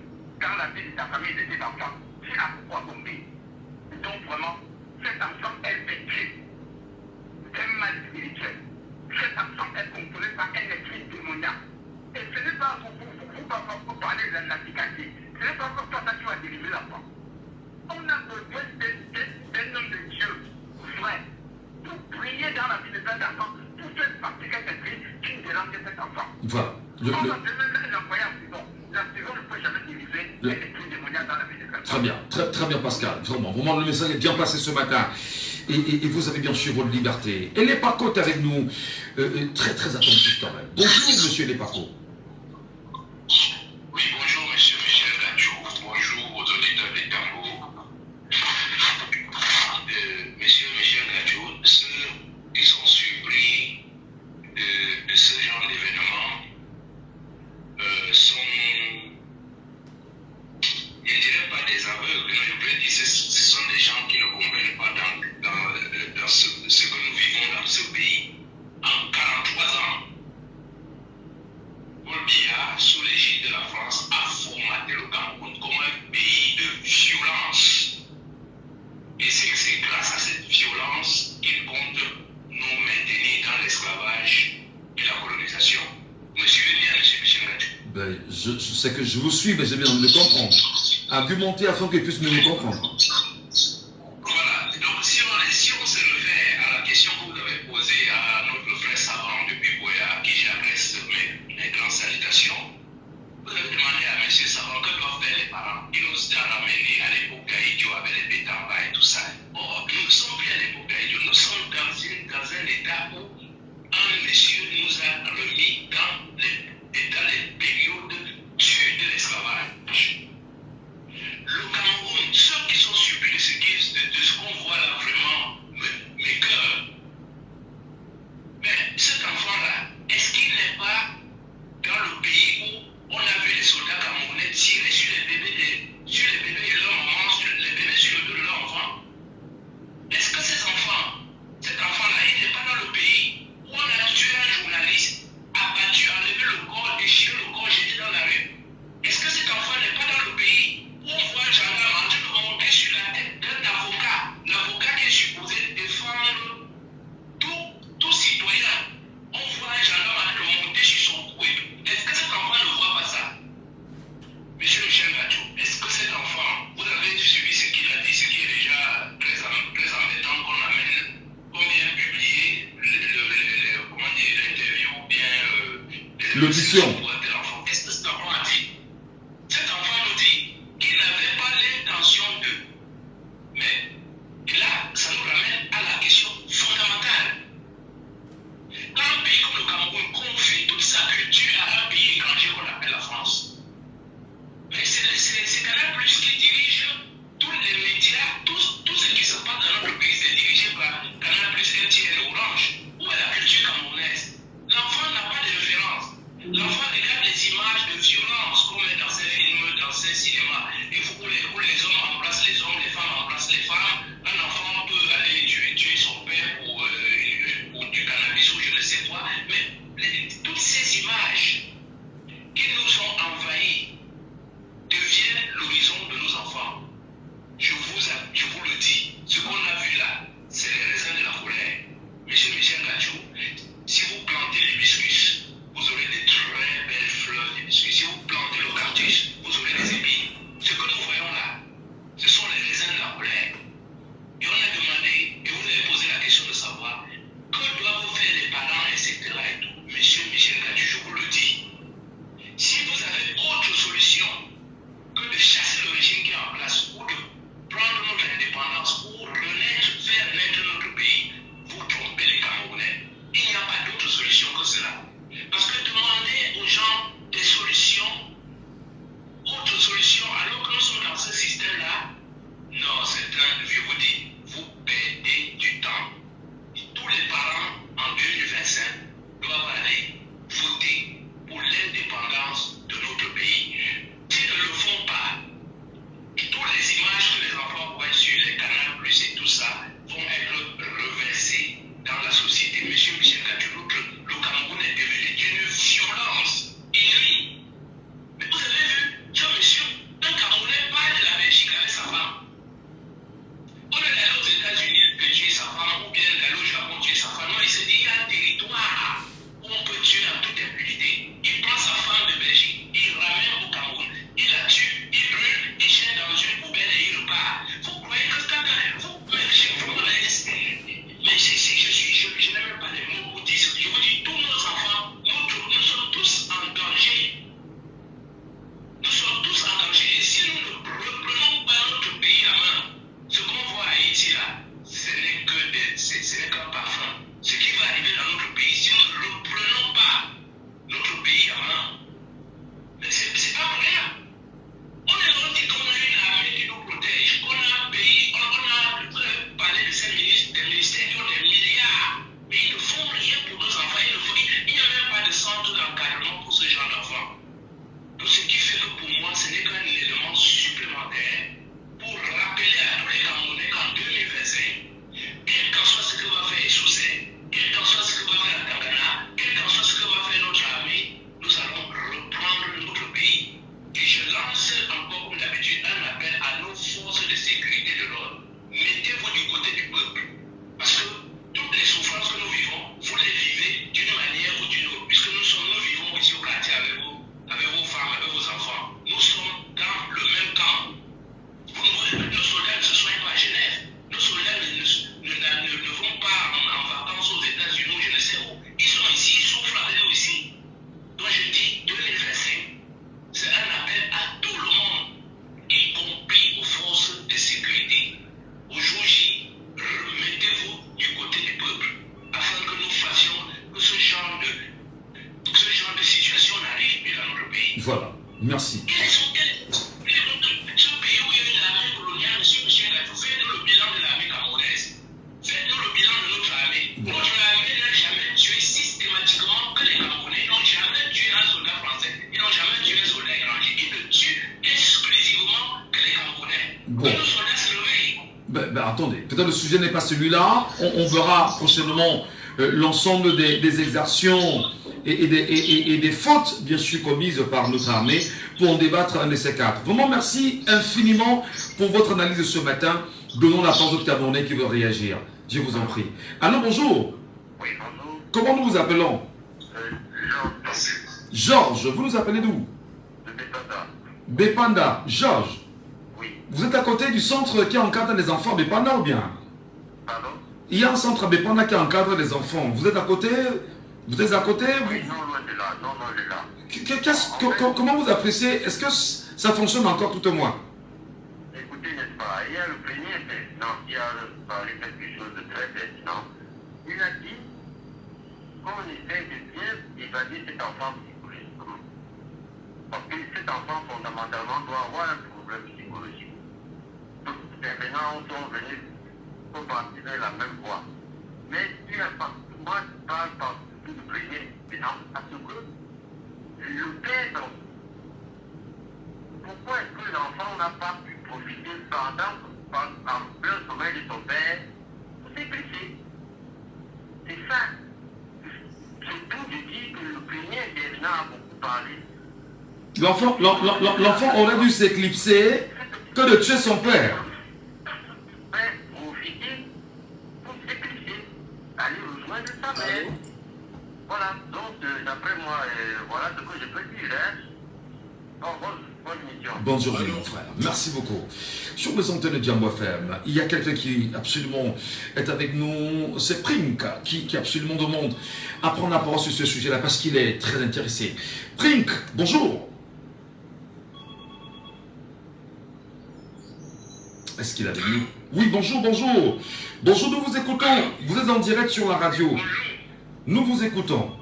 Quand la vie de ta famille de tes enfants, tu as pourquoi tomber. Donc vraiment, cet enfant est vécu d'un mal spirituel. Cet enfant est contrôlé par un esprit démoniaque. Et ce n'est pas pour parler de la cicatrice. Ce n'est pas pour toi que tu vas délivrer l'enfant. On a besoin d'un homme de Dieu vrai pour prier dans la vie de cet enfant, pour faire pratiquer cette vie qui dérange cet enfant. Voilà. On va demander un employé en prison. La prison ne peut jamais délivrer un esprit démoniaque dans la vie de cet enfant. Très bien, très bien Pascal, vraiment le message est bien passé ce matin et vous avez bien sûr votre liberté. Et les Paco est avec nous, très attentif quand même. Bonjour monsieur les Paco. Oui, bonjour monsieur Michel Gadjo, bonjour aux auditeurs des tambours. Monsieur Michel Gadjo, ceux qui sont surpris de ce genre d'événement sont, je ne dirais pas des aveugles, mais je peux dire ce sont des gens qui ne comprennent pas dans ce que nous vivons dans ce pays. En 43 ans, Paul Biya, sous l'égide de la France, a formaté le Cameroun comme un pays de violence. Et c'est grâce à cette violence qu'il compte nous maintenir dans l'esclavage et la colonisation. Vous me suivez bien, monsieur Michel Gadjo? Ben, je sais que je vous suis, mais j'ai besoin de le comprendre. Argumentez afin qu'il puisse mieux me comprendre. Voilà, donc si on se réfère à la question que vous avez posée à notre frère savant depuis Boya, à qui j'adresse mes grandes salutations, vous avez demandé à M. Savant que doivent faire les parents. Il nous a ramené à l'époque d'Aïdio avec les Bétamba et tout ça. Or, nous ne sommes plus à l'époque d'Aïdio, nous sommes dans un état où un monsieur nous a remis dans les périodes dures de l'esclavage. Le Cameroun, ceux qui sont surpris de ce qu'on voit là vraiment m'écoeurent. Mais cet enfant-là, est-ce qu'il n'est pas dans le pays où on a vu les soldats camerounais tirer sur les bébés de leur maman, les bébés sur le dos de leur enfant? Est-ce que cet enfant-là, il n'est pas dans le pays où on a tué un journaliste, abattu, enlevé le corps, déchiré le corps, jeté dans la rue? Est-ce que cet enfant n'est pas dans le pays où on voit un gendarme en train de monter sur la tête d'un avocat, l'avocat qui est supposé défendre tout citoyen? On voit un gendarme en train de monter sur son cou. Est-ce que cet enfant ne voit pas ça? Monsieur Michel Gadjo, est-ce que cet enfant, vous avez suivi ce qu'il a dit, ce qui est déjà très embêtant qu'on amène, qu'on vient publier l'interview ou bien l'audition. Qu'est-ce que cet enfant a dit? Cet enfant nous dit qu'il n'avait pas l'intention de. Mais et là, ça nous ramène à la question fondamentale. Quand un pays comme le Cameroun confie toute sa culture à un pays étranger qu'on appelle la France, mais c'est Canal Plus qui dirige tous les médias, tout ce qui se passe dans notre pays, c'est dirigé par Canal Plus, RTL, Orange. Où est la culture camerounaise? L'enfant n'a pas de référence. L'enfant regarde Voilà, merci. Quel est ce pays où il y a eu l'armée coloniale, monsieur Michel Gadjou, faites-nous le bilan de l'armée camerounaise. Faites-nous le bilan de notre armée. Notre armée n'a jamais tué systématiquement que les Camerounais. Ils n'ont jamais tué un soldat français. Ils n'ont jamais tué un soldat étranger. Ils ne tuent exclusivement que les Camerounais. Bon. Que nos soldats se réveillent. Attendez, peut-être le sujet n'est pas celui-là. On verra prochainement l'ensemble des exactions et des fautes, bien sûr, commises par notre armée pour en débattre un de ces quatre. Vraiment, merci infiniment pour votre analyse ce matin. Donnons la parole au Camerounais qui veut réagir. Je vous en prie. Allô, bonjour. Oui, bonjour. Comment nous vous appelons? Georges, vous nous appelez d'où? De Bépanda. Bépanda. Georges, Oui. vous êtes à côté du centre qui encadre les enfants à Bépanda ou bien? Pardon? Il y a un centre à Bépanda qui encadre les enfants. Vous êtes à côté? Vous êtes à côté? Oui, non, loin de là. Non, non, de là. Comment vous appréciez? Est-ce que ça fonctionne encore tout au moins? Écoutez, n'est-ce pas, il y a le premier président qui a parlé quelque chose de très pertinent. Il a dit qu'on essaie de bien évaluer cet enfant psychologiquement. Parce que cet enfant, fondamentalement, doit avoir un problème psychologique. Et maintenant, on sont venus pour partir dans la même voie. Mais il a pas, moi, je parle par tout le premier président, parce que le père, donc, pourquoi est-ce que l'enfant n'a pas pu profiter en plein sommeil de son père pour s'éclipser? C'est ça. C'est tout de dire que le premier intervenant a beaucoup parlé. L'enfant aurait dû s'éclipser que de tuer son père. Père, profiter pour s'éclipser. Aller rejoindre sa mère. Voilà. Donc, d'après moi, voilà ce que je peux dire. Hein. Bon, bonne mission. Bonne journée, mon frère. Merci beaucoup. Sur les antennes de Jambo FM, il y a quelqu'un qui absolument est avec nous. C'est Prink qui absolument demande à prendre la parole sur ce sujet-là parce qu'il est très intéressé. Prink, bonjour. Est-ce qu'il est avec nous? Oui, bonjour, bonjour. Bonjour, nous vous écoutons. Vous êtes en direct sur la radio. Bonjour. Nous vous écoutons.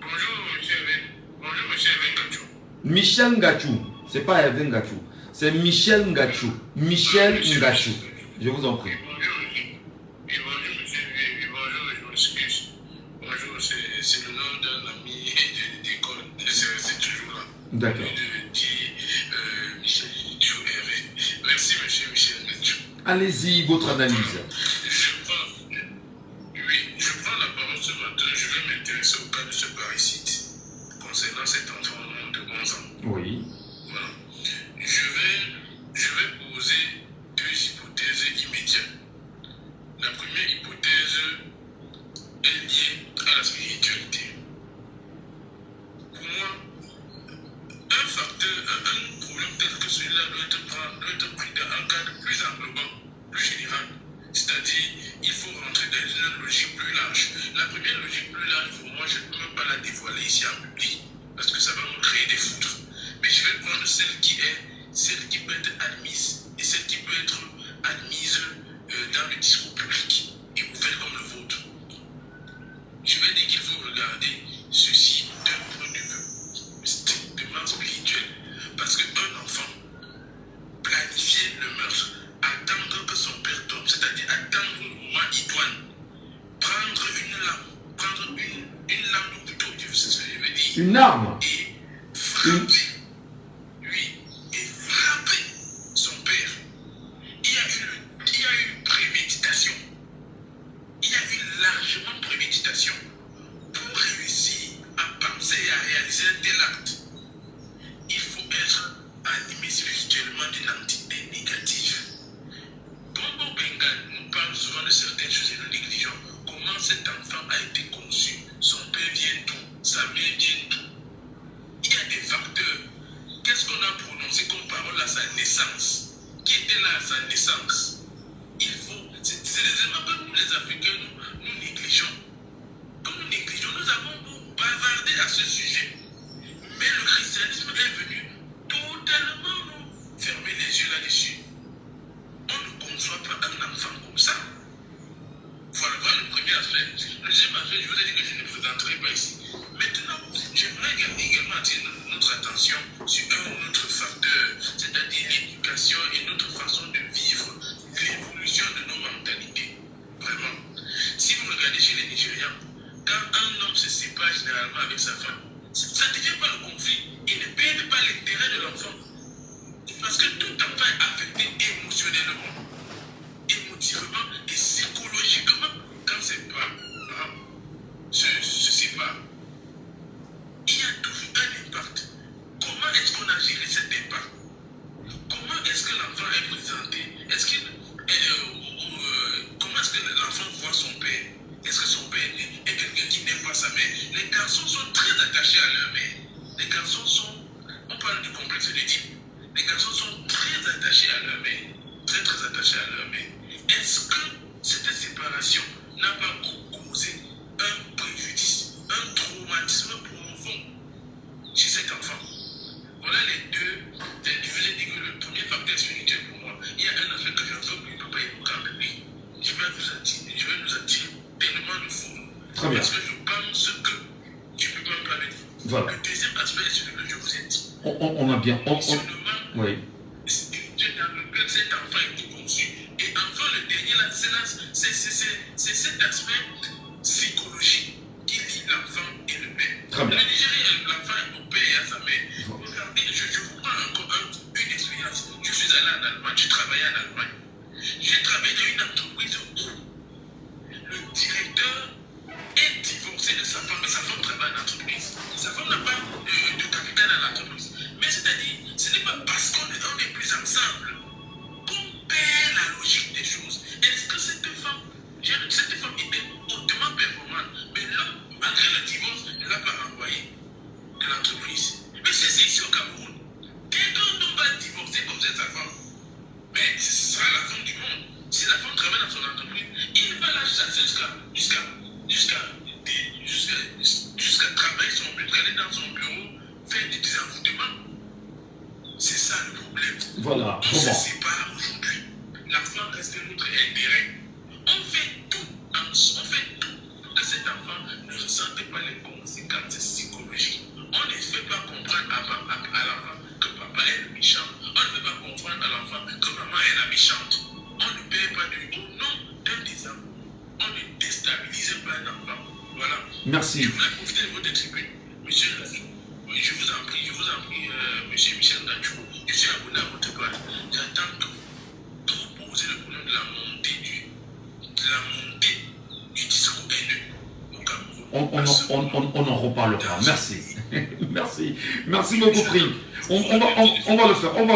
Bonjour, monsieur Ngachou. Michel Ngachou. C'est pas Hervé Ngachou. C'est Michel Ngachou. Michel Ngachou. Je vous en prie. Bonjour, monsieur. Bonjour, je m'excuse. Bonjour, c'est le nom d'un ami d'école. C'est toujours là. D'accord. Michel Ngachou Hervé. Merci, monsieur Michel Ngachou. Allez-y, votre analyse. Je prends la parole ce matin. Je vais m'intéresser au cas de ce parricide concernant cet enfant de 11 ans. Oui. Voilà. Je vais poser deux hypothèses immédiates. La première hypothèse est liée à la spiritualité. Pour moi, un problème tel que celui-là doit être pris dans un cadre plus englobant, plus général. C'est-à-dire, il faut rentrer dans une logique plus large. La première logique plus large, pour moi, je ne peux même pas la dévoiler ici en public, parce que ça va me créer des foudres. Mais je vais prendre celle qui peut être admise, et celle qui peut être admise dans le discours public, et vous faites comme le vôtre. Je vais dire qu'il faut regarder ceci d'un point de vue strictement spirituel, parce qu'un enfant, planifier le meurtre, attendre que son père tombe, c'est-à-dire attendre le moment idoine, prendre une lame de couteau, tu sais ce que je veux dire, Une arme. et frapper, et frapper son père. Il y a eu préméditation. Il y a eu largement préméditation pour réussir à penser et à réaliser un tel acte. Il faut être animé spirituellement d'une entité négative. Bombo Bengal nous parle souvent de certaines choses et nous négligeons. Comment cet enfant a été conçu? Son père vient d'où? Sa mère vient d'où? Il y a des facteurs. Qu'est-ce qu'on a prononcé comme parole à sa naissance? Qui était là à sa naissance? C'est des éléments que nous les Africains, nous négligeons. Nous avons beau bavarder à ce sujet. Mais le christianisme est venu totalement nous fermer les yeux là-dessus. On ne conçoit pas un enfant comme ça. Voilà le premier aspect. Le deuxième aspect, je vous ai dit que je ne présenterai pas ici. Maintenant, j'aimerais également attirer notre attention attention sur un autre facteur, c'est-à-dire l'éducation et notre façon de vivre, l'évolution de nos mentalités. Vraiment. Si vous regardez chez les Nigérians, quand un homme se sépare généralement avec sa femme, ça ne devient pas le conflit. Il ne perd pas l'intérêt de l'enfant. Parce que tout enfant est affecté émotionnellement, émotivement et psychologiquement quand ses parents se séparent. Il y a toujours un impact. Comment est-ce qu'on a géré cet impact? Comment est-ce que l'enfant est présenté? Comment est-ce que l'enfant voit son père? Est-ce que son père est quelqu'un qui n'aime pas sa mère? Les garçons sont très attachés à leur mère. Les garçons sont, on parle du complexe d'Oedipe. Les garçons sont très attachés à leur mère. Très très attachés à leur mère. Est-ce que cette séparation n'a pas causé un préjudice, un traumatisme profond chez cet enfant? Voilà les deux. Je vous ai dit que le premier facteur spirituel pour moi, il y a un aspect que je ne veux plus pas évoquer avec lui. Je vais nous attirer tellement de fou. Très bien. Parce que je pense que je ne peux pas me parler de vous. Voilà. Le deuxième aspect est celui que je vous ai dit. On a bien. Oui. Spirituel dans lequel cet enfant est conçu. Et enfin, le dernier là, c'est cet aspect psychologique qui lie l'enfant et le père. Très bien. Le Nigérien, l'enfant est au père et à sa mère. Regardez, je vous prends encore une expérience. Je suis allé en Allemagne, j'ai travaillé en Allemagne. J'ai travaillé dans une entreprise où le directeur est divorcé de sa femme, mais sa femme travaille en entreprise. Sa femme n'a pas de capital dans l'entreprise. Mais c'est-à-dire, ce n'est pas parce qu'on est plus ensemble qu'on perd la logique des choses. Est-ce que cette femme était hautement performante, mais l'homme, malgré le divorce, ne l'a pas renvoyé de l'entreprise? Mais c'est ici au Cameroun. Quelqu'un ne va divorcer comme c'est sa femme. Mais ce sera la fin du monde. Si la femme travaille dans son entreprise, il va la chasser jusqu'à travailler son bureau, aller dans son bureau, faire des désenvoûtements. C'est ça le problème. Voilà. On se sépare aujourd'hui. L'enfant reste notre intérêt. On fait tout pour que cet enfant ne ressente pas les conséquences psychologiques. On ne fait pas comprendre à l'enfant que papa est le méchant. On ne fait pas comprendre à l'enfant que maman est la méchante. On ne paie pas au nom d'un des amours. On ne déstabilise pas un enfant. Voilà. Merci. Je voulais profiter de votre tribune. Monsieur, je vous en prie, monsieur Michel Ndachou. Je suis abonné à votre page. J'attends que vous posez le problème de la montée du discours haineux au Cameroun. On en reparlera. Merci. Merci. Merci beaucoup, Prix. On va le faire. On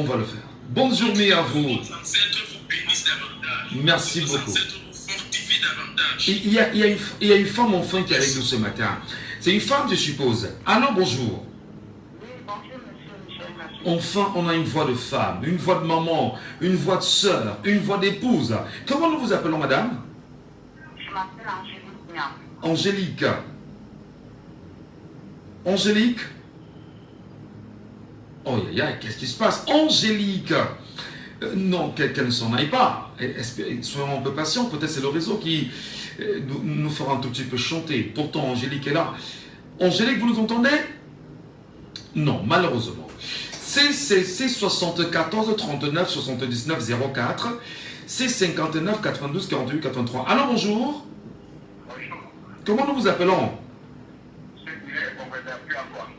va le faire. Bonne journée à vous. Vos ancêtres vous bénissent davantage. Merci Vos beaucoup. ancêtres vous fortifient davantage. Il y a une femme enfin qui est avec nous ce matin. C'est une femme, je suppose. Alors, bonjour. Oui, bonjour, monsieur Michel Ndachou. Enfin, on a une voix de femme, une voix de maman, une voix de sœur, une voix d'épouse. Comment nous vous appelons, madame? Je m'appelle Angélique Niam. Angélique. Angélique? Oh, qu'est-ce qui se passe? Angélique! Non, qu'elle ne s'en aille pas. Soyons un peu patients. Peut-être c'est le réseau qui nous fera un tout petit peu chanter. Pourtant, Angélique est là. Angélique, vous nous entendez? Non, malheureusement. C'est 74 39 79 04. C'est 59 92 48 83. Alors, bonjour. Bonjour. Comment nous vous appelons?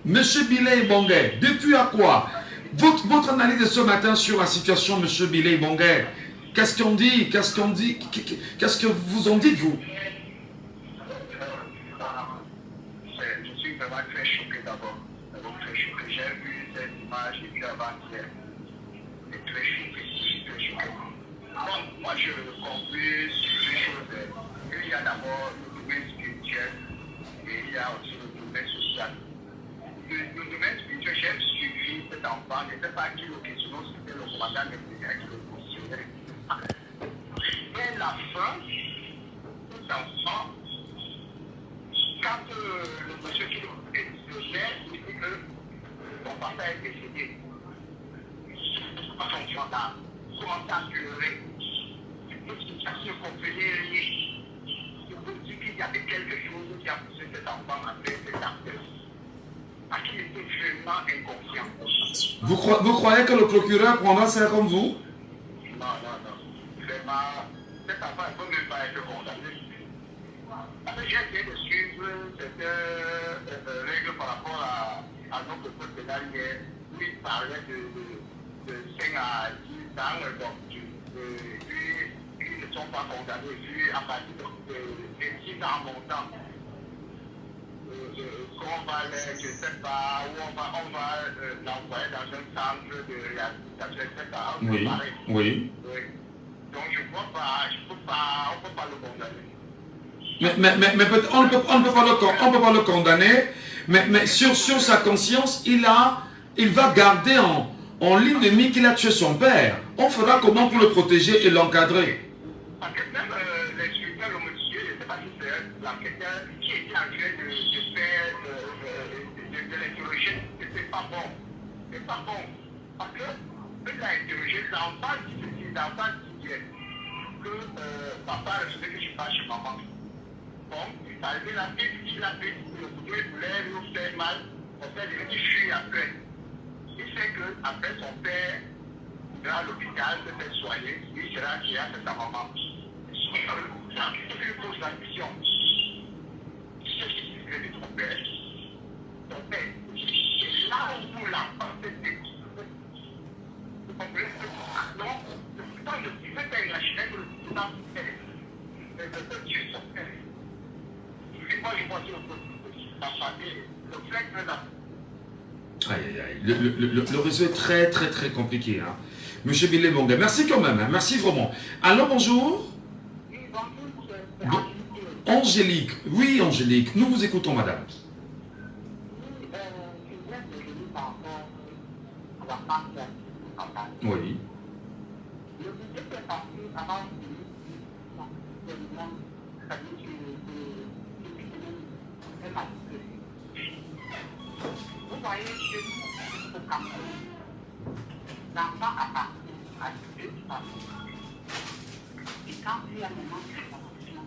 Monsieur Billet Bonguet, depuis à quoi? Votre analyse de ce matin sur la situation, monsieur Billet Bonguet, qu'est-ce qu'on dit? Qu'est-ce que vous en dites, vous? Je suis vraiment très choqué d'abord. Très choqué. J'ai vu cette image et puis avant-hier. Et très choqué. Je suis très choqué. Bon, moi, je conclue sur deux choses. Il y a d'abord le domaine spirituel et il y a aussi le domaine social. Le domaine spirituel, j'ai suivi cet enfant. Je ne sais pas qui le questionnait, c'était le commandant de prière qui le questionnait. Dès la fin, cet enfant, quand le monsieur qui le questionnait, il dit que son papa est décédé. Enfin, tu as commencé à pleurer. Ça ne comprenait rien. Je vous dis qu'il y avait quelque chose qui a poussé cet enfant à faire cet acte. complètement inconscient. Vous croyez que le procureur prendra ça comme vous? Non, non, non. Vraiment, cet enfant ne peut même pas être condamné. J'ai essayé de suivre cette règle par rapport à notre code pénal hier, où il parlait de 5 à 10 ans, donc, qui ne sont pas condamnés, puis à partir de 6 ans en montant. Qu'on va je ne sais pas, où on va l'envoyer dans un centre de réhabilitation, etc. Oui, oui. Oui. Donc je ne vois pas, on ne peut pas le condamner. Mais on ne peut pas le condamner, mais sur sa conscience, il va garder en ligne de mire qu'il a tué son père. On fera comment pour le protéger et l'encadrer? Parce que même l'inspecteur, le monsieur, je ne sais pas si c'est l'enquêteur qui était en train de faire de l'interroger, c'est pas bon. C'est pas bon. Parce que il a interrogé l'enfant qui se dit, l'enfant qui dit que papa je veux que je passe chez maman. Bon, il est arrivé la fille, il a fait le couteau, il voulait nous faire mal. En fait, il dit fuir après. Il sait qu'après son père ira à l'hôpital se faire soigner, il sera qui a fait sa maman. Il lui pose la question. Qu'est-ce qui s'est de ton père? Ton père. Et là où l'enfant s'est découvert. Vous comprenez? Non, quand je disais qu'il imaginait que le président peut tuer son père. Et moi, je vois que la famille, le fait que la... Aïe, aïe, aïe. Le réseau est très, très, très compliqué. Hein. Monsieur Billy Bonga, merci quand même. Hein. Merci vraiment. Allô, bonjour. Oui, bonjour, Angélique. Oui, Angélique. Nous vous écoutons, madame. Oui. Vous voyez, chez nous, au Cameroun, l'enfant appartient à deux familles. Et quand il y a un moment de séparation,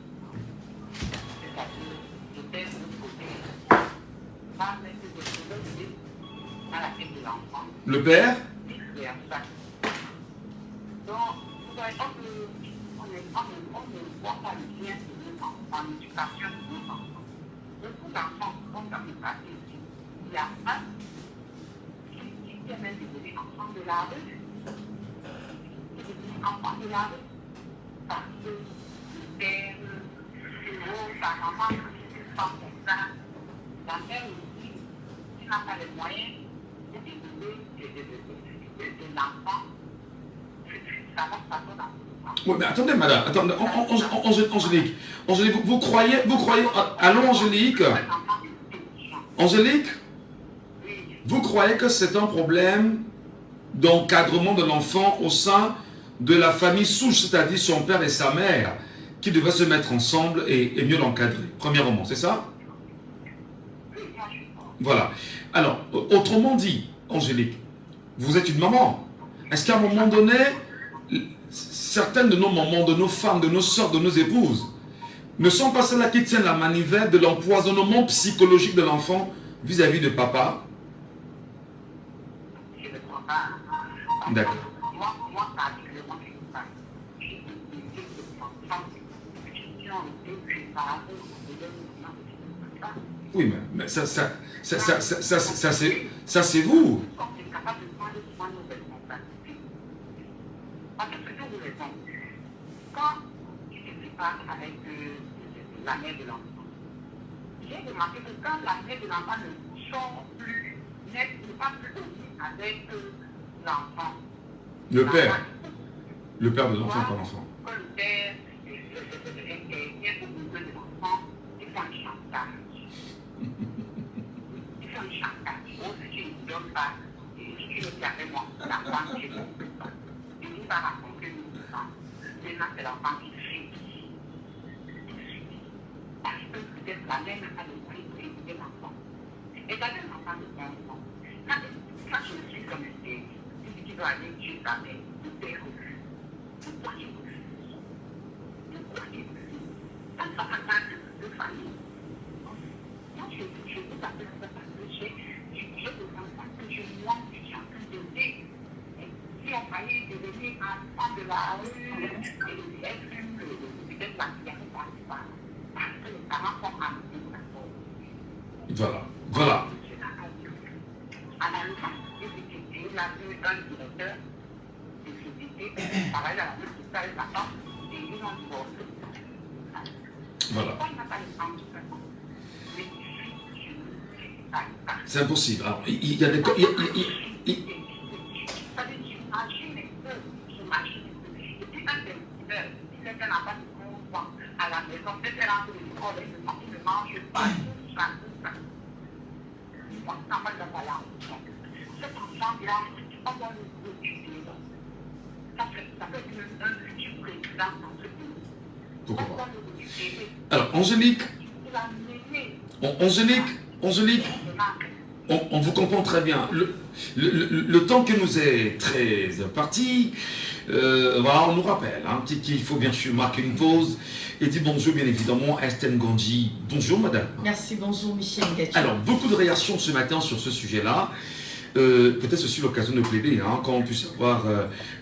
c'est-à-dire le père de l'autre côté va mettre des choses à la tête de l'enfant. Le père? Donc, vous voyez, on ne voit pas le lien de nos enfants, en éducation de nos enfants. Beaucoup d'enfants sont dans le passé ici. Il y a un qui est même devenu enfant de la rue. Il est devenu enfant de la rue. Parce que le père, sa maman, ne pas comme ça. La mère aussi, qui n'a pas les moyens de l'enfant. Ça va se passer dans le temps. Oui, mais attendez, madame. Attendez, Angélique. Angélique, vous croyez... Allô, Angélique? Angélique? Vous croyez que c'est un problème d'encadrement de l'enfant au sein de la famille souche, c'est-à-dire son père et sa mère, qui devaient se mettre ensemble et mieux l'encadrer, premièrement, c'est ça? Voilà. Alors, autrement dit, Angélique, vous êtes une maman. Est-ce qu'à un moment donné, certaines de nos mamans, de nos femmes, de nos soeurs, de nos épouses, ne sont pas celles-là qui tiennent la manivelle de l'empoisonnement psychologique de l'enfant vis-à-vis de papa? D'accord. Moi, particulièrement, je ne sais pas. J'ai des enfants qui ont été préparés de leur. Oui, mais ça c'est vous. Quand on est capable de prendre nos responsabilités. Parce que ce que vous raison, quand tu te prépares avec la mère de l'enfant, j'ai remarqué que quand la mère de l'enfant ne sort plus, n'est pas plus avec l'enfant. Le père. Le père de l'enfant, pas l'enfant. Quand le père intervient au besoin de l'enfant, il fait un chantage. Il fait un chantage. Oh, si tu ne donnes pas, si tu ne fais avec moi, l'enfant, tu ne peux pas. Et il va raconter une histoire. Maintenant, c'est l'enfant qui fuit. Parce que peut-être la mère n'a pas le moyen pour écouter l'enfant. Et d'ailleurs, l'enfant de bon enfant. Quand je me suis connecté, tu dois aller tuer ta mère, le père refuse. Pourquoi il refuse? Pourquoi il refuse? Ça ne va pas de famille. Moi, je vous appelle ça parce que j'ai je te sens pas que moi, je suis en train d'aider. Si on faillit devenir un enfant de la rue, et être peut-être la cigarette parce que les parents sont amenés d'accord. Voilà. À la il a vu un directeur de société qui travaille dans la société avec sa femme et ils ont divorcé. Voilà. Pourquoi il n'a pas les femmes tout simplement? Mais C'est impossible. Alors, il y a des... Et puis un décideur, il est un enfant de 11 ans à la maison, peut-être rentre de l'école et il ne mange pas tout ça. Moi, ça m'a pas là. Cet enfant-là, on doit le étudier. Ça peut être un futur président dans ce pays. Pourquoi On pas? doit le étudier. Alors, Angélique, Il a mené. Angélique, on vous comprend très bien. Le temps qui nous est très imparti, voilà, on nous rappelle qu'il faut bien sûr marquer une pause et dire bonjour bien évidemment à Estelle Ngandji. Bonjour madame. Merci, bonjour Michel Gatchou. Alors, beaucoup de réactions ce matin sur ce sujet-là. Peut-être aussi l'occasion de plaider, quand on puisse avoir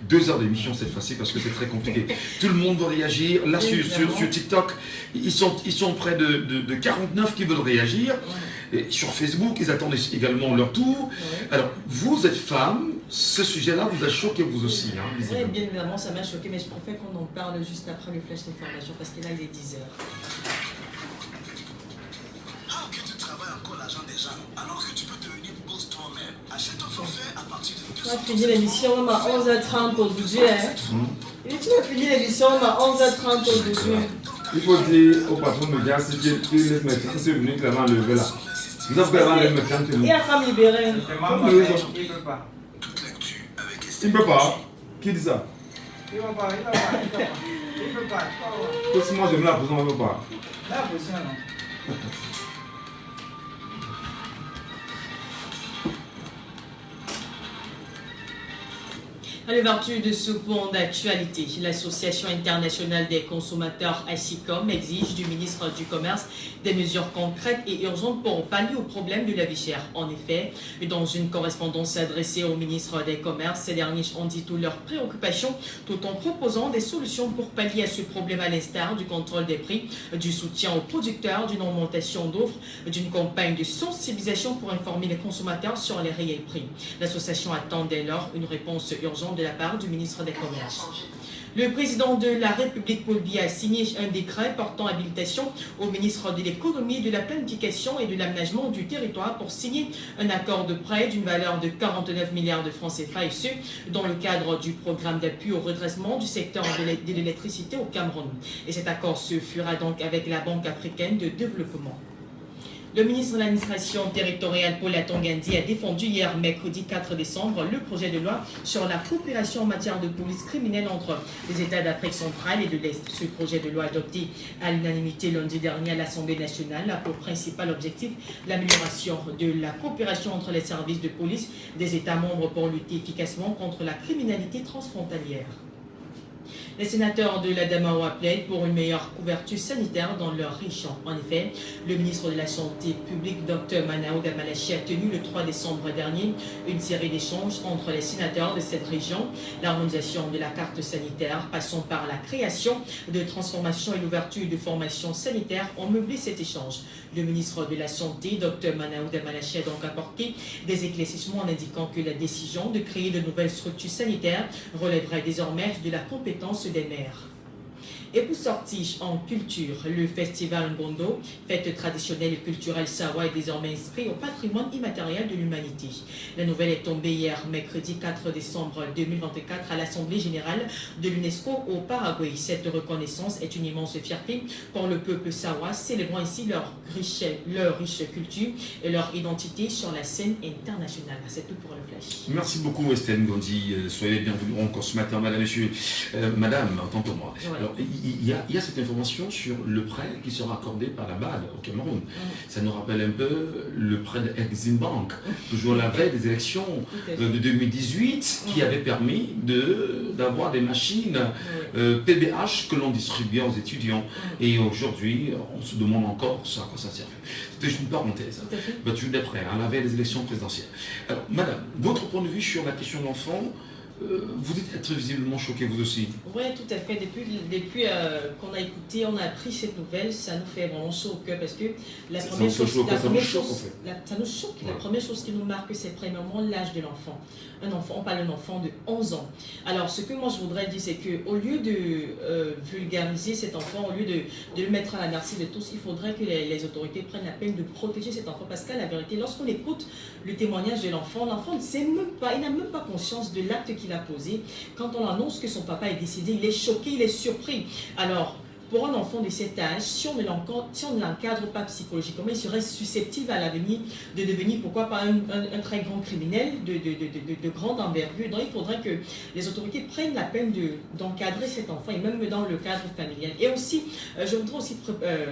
2 heures d'émission cette fois-ci, parce que c'est très compliqué. Tout le monde doit réagir. Là, sur TikTok, ils sont près de 49 qui veulent réagir. Et sur Facebook, ils attendent également leur tour. Alors, vous êtes femme, ce sujet-là vous a choqué vous aussi. Oui, bien évidemment, ça m'a choqué, mais je préfère qu'on en parle juste après le flash d'information, parce que là, il est 10 heures. Alors que tu travailles encore l'argent des gens, alors que tu peux devenir boss toi-même, achète un forfait à partir de 200. On va finir l'émission même à 11h30 aujourd'hui. Et tu vas finir l'émission même à 11h30 aujourd'hui. Il faut dire au patron de médias si tu laisses mettre c'est venu clairement lever là. Nous avons clairement le mettre entre nous. Et la femme libérée. Il ne peut pas. Il ne peut pas. Qui dit ça? Il ne peut pas. Il ne peut pas. Parce que moi je me la position, on ne peut pas. La position, non. À l'ouverture de ce point d'actualité, l'Association internationale des consommateurs ASICOM exige du ministre du Commerce des mesures concrètes et urgentes pour pallier au problème de la vie chère. En effet, dans une correspondance adressée au ministre des Commerces, ces derniers ont dit toutes leurs préoccupations tout en proposant des solutions pour pallier à ce problème à l'instar du contrôle des prix, du soutien aux producteurs, d'une augmentation d'offres, d'une campagne de sensibilisation pour informer les consommateurs sur les réels prix. L'association attend dès lors une réponse urgente de la part du ministre des Commerces. Le président de la République, Paul Biya, a signé un décret portant habilitation au ministre de l'Économie, de la Planification et de l'Aménagement du territoire pour signer un accord de prêt d'une valeur de 49 milliards de francs CFA, et ce, dans le cadre du programme d'appui au redressement du secteur de l'électricité au Cameroun. Et cet accord se fera donc avec la Banque africaine de développement. Le ministre de l'administration territoriale, Paul Atongandi, a défendu hier, mercredi 4 décembre, le projet de loi sur la coopération en matière de police criminelle entre les États d'Afrique centrale et de l'Est. Ce projet de loi adopté à l'unanimité lundi dernier à l'Assemblée nationale a pour principal objectif l'amélioration de la coopération entre les services de police des États membres pour lutter efficacement contre la criminalité transfrontalière. Les sénateurs de l'Adamawa plaident pour une meilleure couverture sanitaire dans leur région. En effet, le ministre de la Santé publique, Dr Manaou Damalachi, a tenu le 3 décembre dernier une série d'échanges entre les sénateurs de cette région. L'harmonisation de la carte sanitaire, passant par la création de transformations et l'ouverture de formations sanitaires, ont meublé cet échange. Le ministre de la Santé, Dr Manaou Damalachi, a donc apporté des éclaircissements en indiquant que la décision de créer de nouvelles structures sanitaires relèverait désormais de la compétence des maires. Et pour sortir en culture, le festival Ngondo, fête traditionnelle et culturelle Sawa, est désormais inscrit au patrimoine immatériel de l'humanité. La nouvelle est tombée hier, mercredi 4 décembre 2024, à l'Assemblée générale de l'UNESCO au Paraguay. Cette reconnaissance est une immense fierté pour le peuple Sawa, célébrant ainsi leur riche culture et leur identité sur la scène internationale. C'est tout pour le flash. Merci beaucoup Estelle Ngandji. Soyez bienvenue encore ce matin, madame, monsieur. Madame, autant pour moi. Ouais. Alors, il y a cette information sur le prêt qui sera accordé par la BAD au Cameroun. Ça nous rappelle un peu le prêt de Exim Bank, toujours la veille des élections de 2018, qui avait permis d'avoir des machines PBH que l'on distribuait aux étudiants. Et aujourd'hui, on se demande encore à quoi ça servait. C'était juste une parenthèse. Battu des prêts, à la veille des élections présidentielles. Alors, madame, votre point de vue sur la question de l'enfant, vous dites être visiblement choqué vous aussi. Oui, tout à fait. Depuis qu'on a écouté, on a appris cette nouvelle, ça nous fait vraiment chaud au cœur parce que la première chose qui nous marque, c'est premièrement l'âge de l'enfant. On parle d'un enfant de 11 ans. Alors, ce que moi je voudrais dire, c'est qu'au lieu de vulgariser cet enfant, au lieu de le mettre à la merci de tous, il faudrait que les autorités prennent la peine de protéger cet enfant parce qu'à la vérité, lorsqu'on écoute le témoignage de l'enfant ne sait même pas, il n'a même pas conscience de l'acte qu'il a posé. Quand on annonce que son papa est décédé, il est choqué, il est surpris. Alors, pour un enfant de cet âge, si on ne l'encadre pas psychologiquement, il serait susceptible à l'avenir de devenir, pourquoi pas, un très grand criminel de grande envergure. Donc il faudrait que les autorités prennent la peine d'encadrer cet enfant, et même dans le cadre familial. Et aussi, je voudrais aussi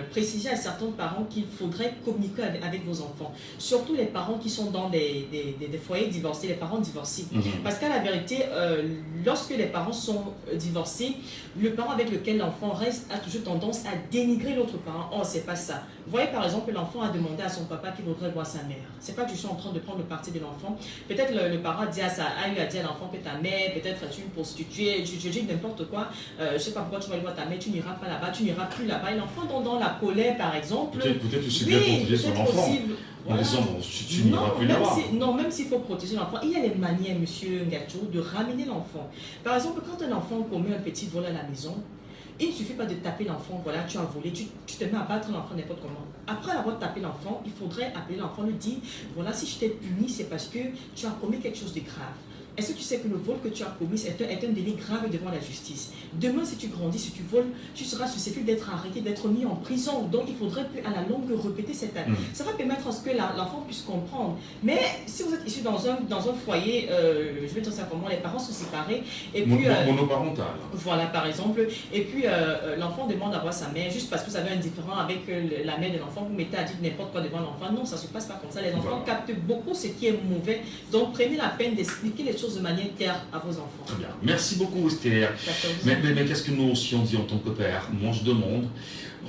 préciser à certains parents qu'il faudrait communiquer avec vos enfants, surtout les parents qui sont dans des foyers divorcés, les parents divorcés. Parce qu'à la vérité, lorsque les parents sont divorcés, le parent avec lequel l'enfant reste a toujours tendance à dénigrer l'autre parent. Oh, c'est pas ça. Vous voyez, par exemple, l'enfant a demandé à son papa qu'il voudrait voir sa mère. C'est pas que je suis en train de prendre le parti de l'enfant. Peut-être le parent a dit à l'enfant que ta mère, peut-être es-tu une prostituée, je dis n'importe quoi. Je sais pas pourquoi tu vas aller voir ta mère, tu n'iras pas là-bas, tu n'iras plus là-bas. Et l'enfant dans la colère, par exemple. Peut-être aussi bien protéger son enfant. Voilà. Tu n'iras plus là-bas. Non, même s'il faut protéger l'enfant, il y a les manières, monsieur Ngacho, de ramener l'enfant. Par exemple, quand un enfant commet un petit vol à la maison, il ne suffit pas de taper l'enfant, voilà, tu as volé, tu te mets à battre l'enfant n'importe comment. Après avoir tapé l'enfant, il faudrait appeler l'enfant, lui dire, voilà, si je t'ai puni, c'est parce que tu as commis quelque chose de grave. Est-ce que tu sais que le vol que tu as commis est un délit grave devant la justice? Demain, si tu grandis, si tu voles, tu seras susceptible d'être arrêté, d'être mis en prison. Donc, il faudrait à la longue répéter cette année. Ça va permettre à ce que l'enfant puisse comprendre. Mais si vous êtes issu dans un foyer, je vais dire ça comment, les parents sont séparés. Et puis, monoparental. Voilà, par exemple. Et puis, l'enfant demande à voir sa mère juste parce que vous avez un différend avec la mère de l'enfant. Vous mettez à dire n'importe quoi devant l'enfant. Non, ça ne se passe pas comme ça. Les enfants captent beaucoup ce qui est mauvais. Donc, prenez la peine d'expliquer les choses de manière claire à vos enfants. Très bien. Merci beaucoup, Esther. Mais qu'est-ce que nous aussi on dit en tant que père? Moi, je demande,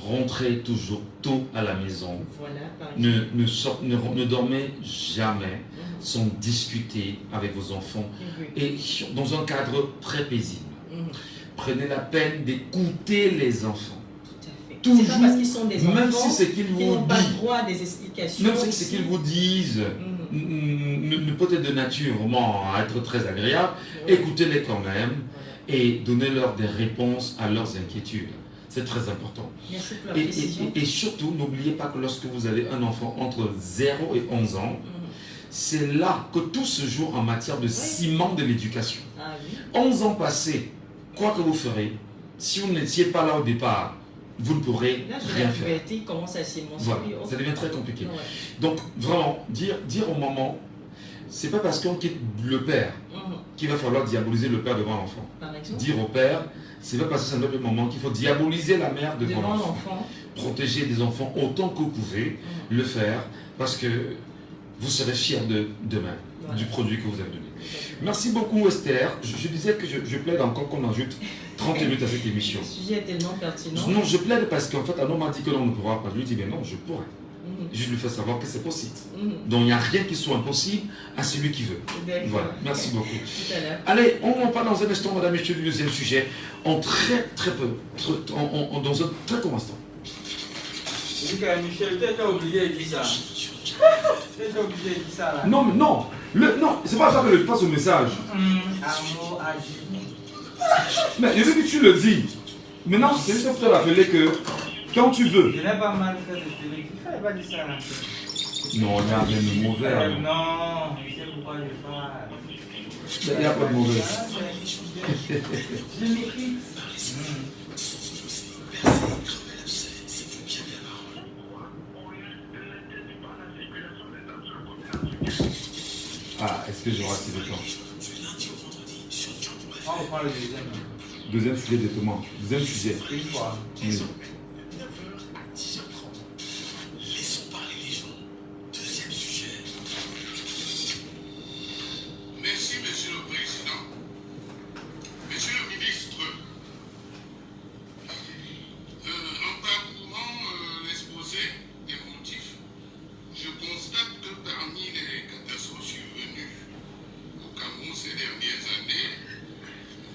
rentrez toujours tôt à la maison. Voilà, ne dormez jamais sans discuter avec vos enfants et dans un cadre très paisible. Prenez la peine d'écouter les enfants. Toujours, pas parce qu'ils sont des enfants, même si c'est qu'ils vous n'ont pas le droit des explications. Même si c'est qu'ils vous disent ne peut être de nature vraiment à être très agréable, écoutez-les quand même et donnez-leur des réponses à leurs inquiétudes. C'est très important. Merci pour la précision. Et surtout, n'oubliez pas que lorsque vous avez un enfant entre 0 et 11 ans, c'est là que tout se joue en matière de ciment de l'éducation. 11 ans passés, quoi que vous ferez, si vous n'étiez pas là au départ, vous ne pourrez rien faire. Voilà, ça devient très compliqué. Donc, vraiment, dire aux mamans, c'est pas parce qu'on quitte le père qu'il va falloir diaboliser le père devant l'enfant. Dire au père, c'est pas parce que c'est notre maman qu'il faut diaboliser la mère devant l'enfant. Protéger des enfants autant que vous pouvez, le faire, parce que vous serez fiers demain du produit que vous avez donné. Merci beaucoup, Esther. Je disais que je plaide encore qu'on ajoute 30 minutes à cette émission. Le sujet est tellement pertinent. Non, je plaide parce qu'en fait, Anno m'a dit que l'on ne pourra pas. Je lui dis, mais non, je pourrais. Je lui fais savoir que c'est possible. Donc, il n'y a rien qui soit impossible à celui qui veut. Voilà, merci beaucoup. Allez, on part dans un instant, madame et monsieur, du deuxième sujet, en très peu, dans un très court instant. Michel, tu as oublié de dire ça. Tu as oublié de dire ça là. Non, non, c'est pas ça que je passe au message. Amour, agir. Mais je veux que tu le dis. Maintenant, c'est juste pour te rappeler que quand tu veux. Je n'ai pas mal fait de télé. Il ne fallait pas dire ça là. Non, il n'y a rien de mauvais. Non, je sais pourquoi je parle. Il n'y a pas de mauvais. Je m'écris. Ah, est-ce que j'aurai assez de temps? On prend le deuxième. Deuxième sujet d'étonnement. Deuxième sujet. Une fois. Oui. 9h à 10h30. Laissons parler les gens. Deuxième sujet. Merci, Monsieur le Président. Monsieur le ministre, en parcourant l'exposé des motifs, je constate que parmi les catastrophes survenues au Cameroun ces dernières années,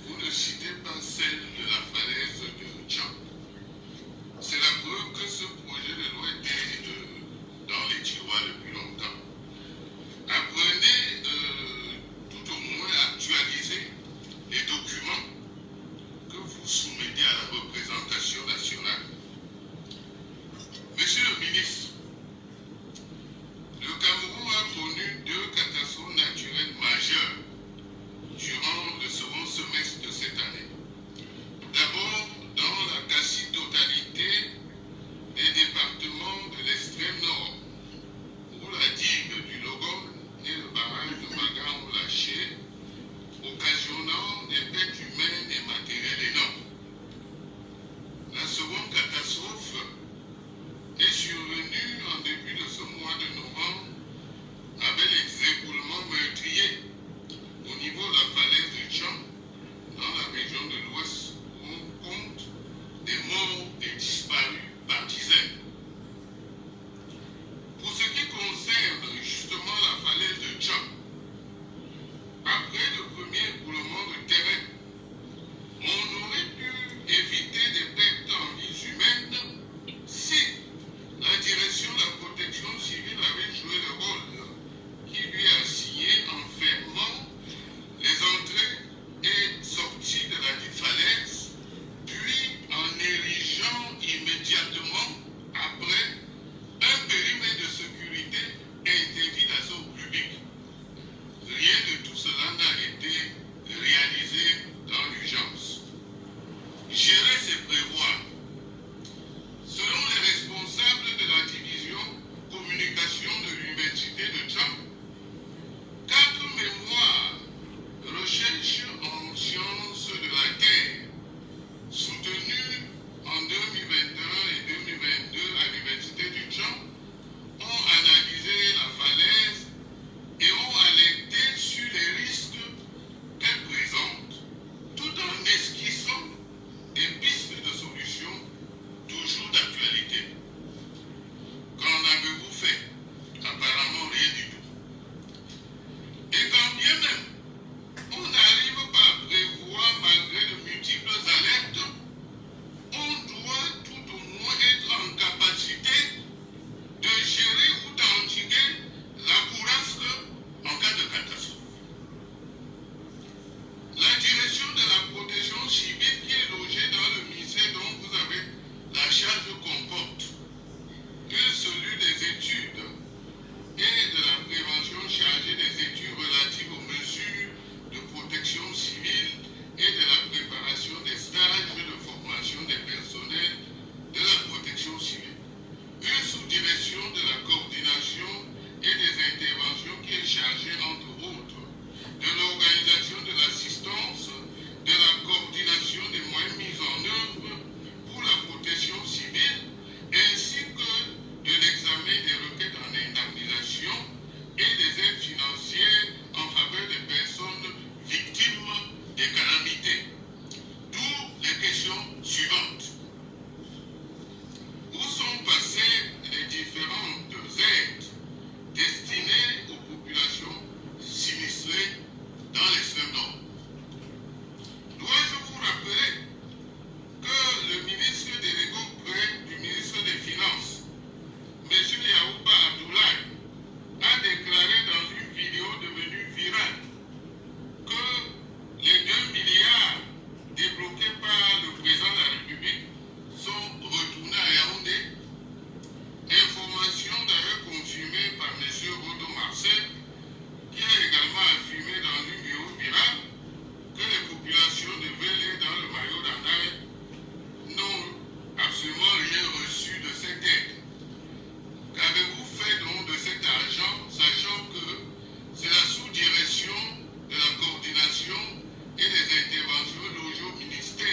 vous ne citez pas celle de la falaise de Tcham. C'est la preuve que ce projet de loi était dans les tiroirs depuis longtemps. Apprenez tout au moins à actualiser les documents que vous soumettez à la représentation nationale. Monsieur le ministre, le Cameroun a connu 2 catastrophes naturelles majeures durant le second semestre de cette année. D'abord, dans la quasi-totalité des départements de l'extrême nord, où la digue du Logol et le barrage de Maga ont lâché, occasionnant des pertes humaines et matérielles énormes. La seconde catastrophe est survenue en début de ce mois de novembre avec l'exécoulement meurtrier au niveau de la falaise de Tcham, dans la région de l'Ouest, où on compte des morts et disparus par dizaines. Pour ce qui concerne justement la falaise de Tcham, après le premier éboulement de terrain, on aurait pu éviter des pertes en vies humaines si la direction de la protection civile avait joué le rôle qui lui est assigné en fermant les entrées et sorties de la dite falaise, puis en érigeant immédiatement après un périmètre de sécurité interdit d'accès au public. Rien de tout cela n'a été réalisé dans l'urgence. Gérer, c'est prévoir. Selon les responsables de la division communication de l'Université de Tcham, 4 mémoires recherche en sciences de la Terre soutenues en 2021 et 2022 à l'Université du Tcham ont analysé la falaise et ont alerté sur les risques qu'elle présente, tout en esquissant des pistes de solutions toujours d'actualité. Qu'en avez-vous fait? Apparemment rien du tout. Et quand bien même, on n'arrive pas à prévoir malgré de multiples alertes, on doit tout au moins être en capacité de gérer ou d'endiguer la bourrasque en cas de catastrophe. La direction de la protection civile qui est logée dans le ministère dont vous avez la charge comporte que celui des études et de la prévention chargée des études relatives aux mesures de protection civile et de la préparation des stages de formation des personnels de la protection civile. Une sous-direction de la coordination et des interventions qui est chargée entre autres de l'organisation de l'assistance, de la coordination des moyens mis en œuvre pour la protection civile, ainsi que de l'examen des requêtes en indemnisation et des aides financières en faveur des personnes victimes des calamités. D'où les questions suivantes. Où sont passées les différentes aides destinées aux populations sinistrées dans l'extrême nord? Dois-je vous rappeler que le ministre délégué auprès du ministre des Finances, M. Yaouba Abdoulaye, a déclaré dans une vidéo devenue virale que les 2 milliards débloqués par le président de la République sont retournés à Yaoundé. Information d'ailleurs confirmée par M. Rodo Marcel, qui a également affirmé dans une vidéo virale que les populations de Vélé dans le maillot d'Anaï n'ont absolument rien reçu de cette aide. Qu'avez-vous fait donc de cet argent, sachant que c'est la sous-direction de la coordination et des interventions logées au ministère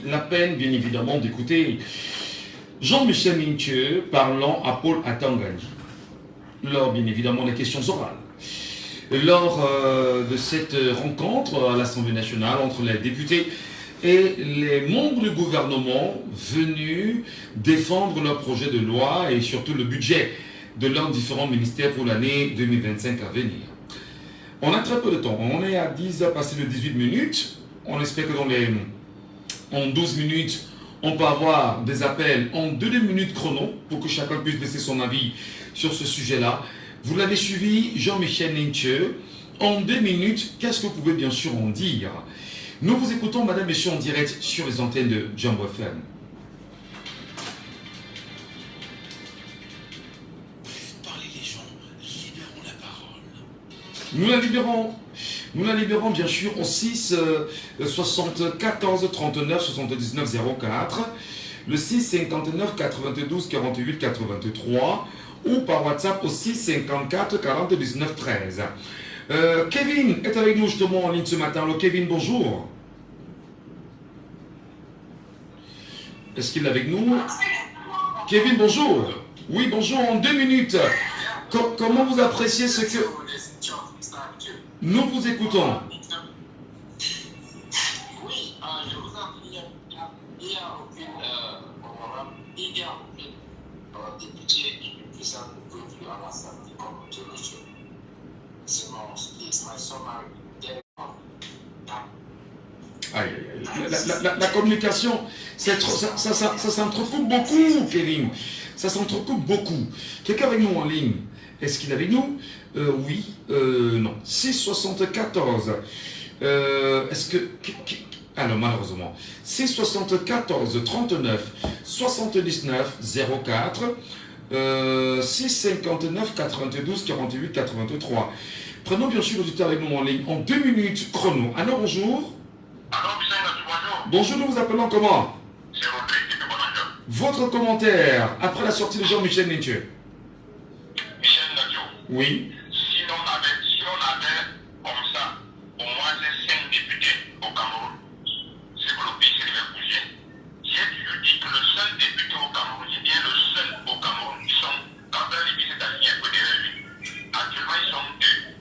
la peine, bien évidemment, d'écouter Jean-Michel Ninthieu parlant à Paul Atangani, lors, bien évidemment, des questions orales. Lors de cette rencontre à l'Assemblée nationale entre les députés et les membres du gouvernement venus défendre leur projet de loi et surtout le budget de leurs différents ministères pour l'année 2025 à venir. On a très peu de temps, on est à 10 heures passé de 18 minutes. On espère que en 12 minutes, on peut avoir des appels en 2 minutes chrono pour que chacun puisse laisser son avis sur ce sujet-là. Vous l'avez suivi, Jean-Michel Ninthieu. En 2 minutes, qu'est-ce que vous pouvez bien sûr en dire? Nous vous écoutons, madame, messieurs, en direct sur les antennes de Jambo FM. Parlez les gens, libérons la parole. Nous la libérons bien sûr au 6 74 39 79 04, le 6 59 92 48 83 ou par WhatsApp au 6 54 40 19 13. Kevin est avec nous justement en ligne ce matin. Alors Kevin, bonjour. Est-ce qu'il est avec nous? Kevin, bonjour. Oui, bonjour, en 2 minutes. Comment vous appréciez ce que... Nous vous écoutons. Oui, je vous en prie, il n'y a aucun député qui puisse être prévu à l'Assemblée comme monsieur. C'est mon Aïe, la communication, ça s'entrecoupe beaucoup, Kevin. Ça s'entrecoupe beaucoup. Quelqu'un avec nous en ligne? Est-ce qu'il est avec nous? Oui, non. 674. Est-ce que... Alors, malheureusement. 674 39 79 04. 659 92 48 83. Prenons bien sûr l'auditeur avec nous en ligne en 2 minutes chrono. Alors, bonjour. Alors, bonjour. Bonjour, nous vous appelons comment? C'est Rodrigue de Bonjour. Votre commentaire après la sortie de Jean-Michel Ninthieu. Michel Ninthieu. Oui. Si on avait comme ça, au moins 5 députés au Cameroun, c'est que le pays serait bougé. J'ai toujours dit que le seul député au Cameroun, c'est bien le seul au Cameroun, ils sont, quand un Libye s'est aligné un peu derrière lui. Actuellement, ils sont 2.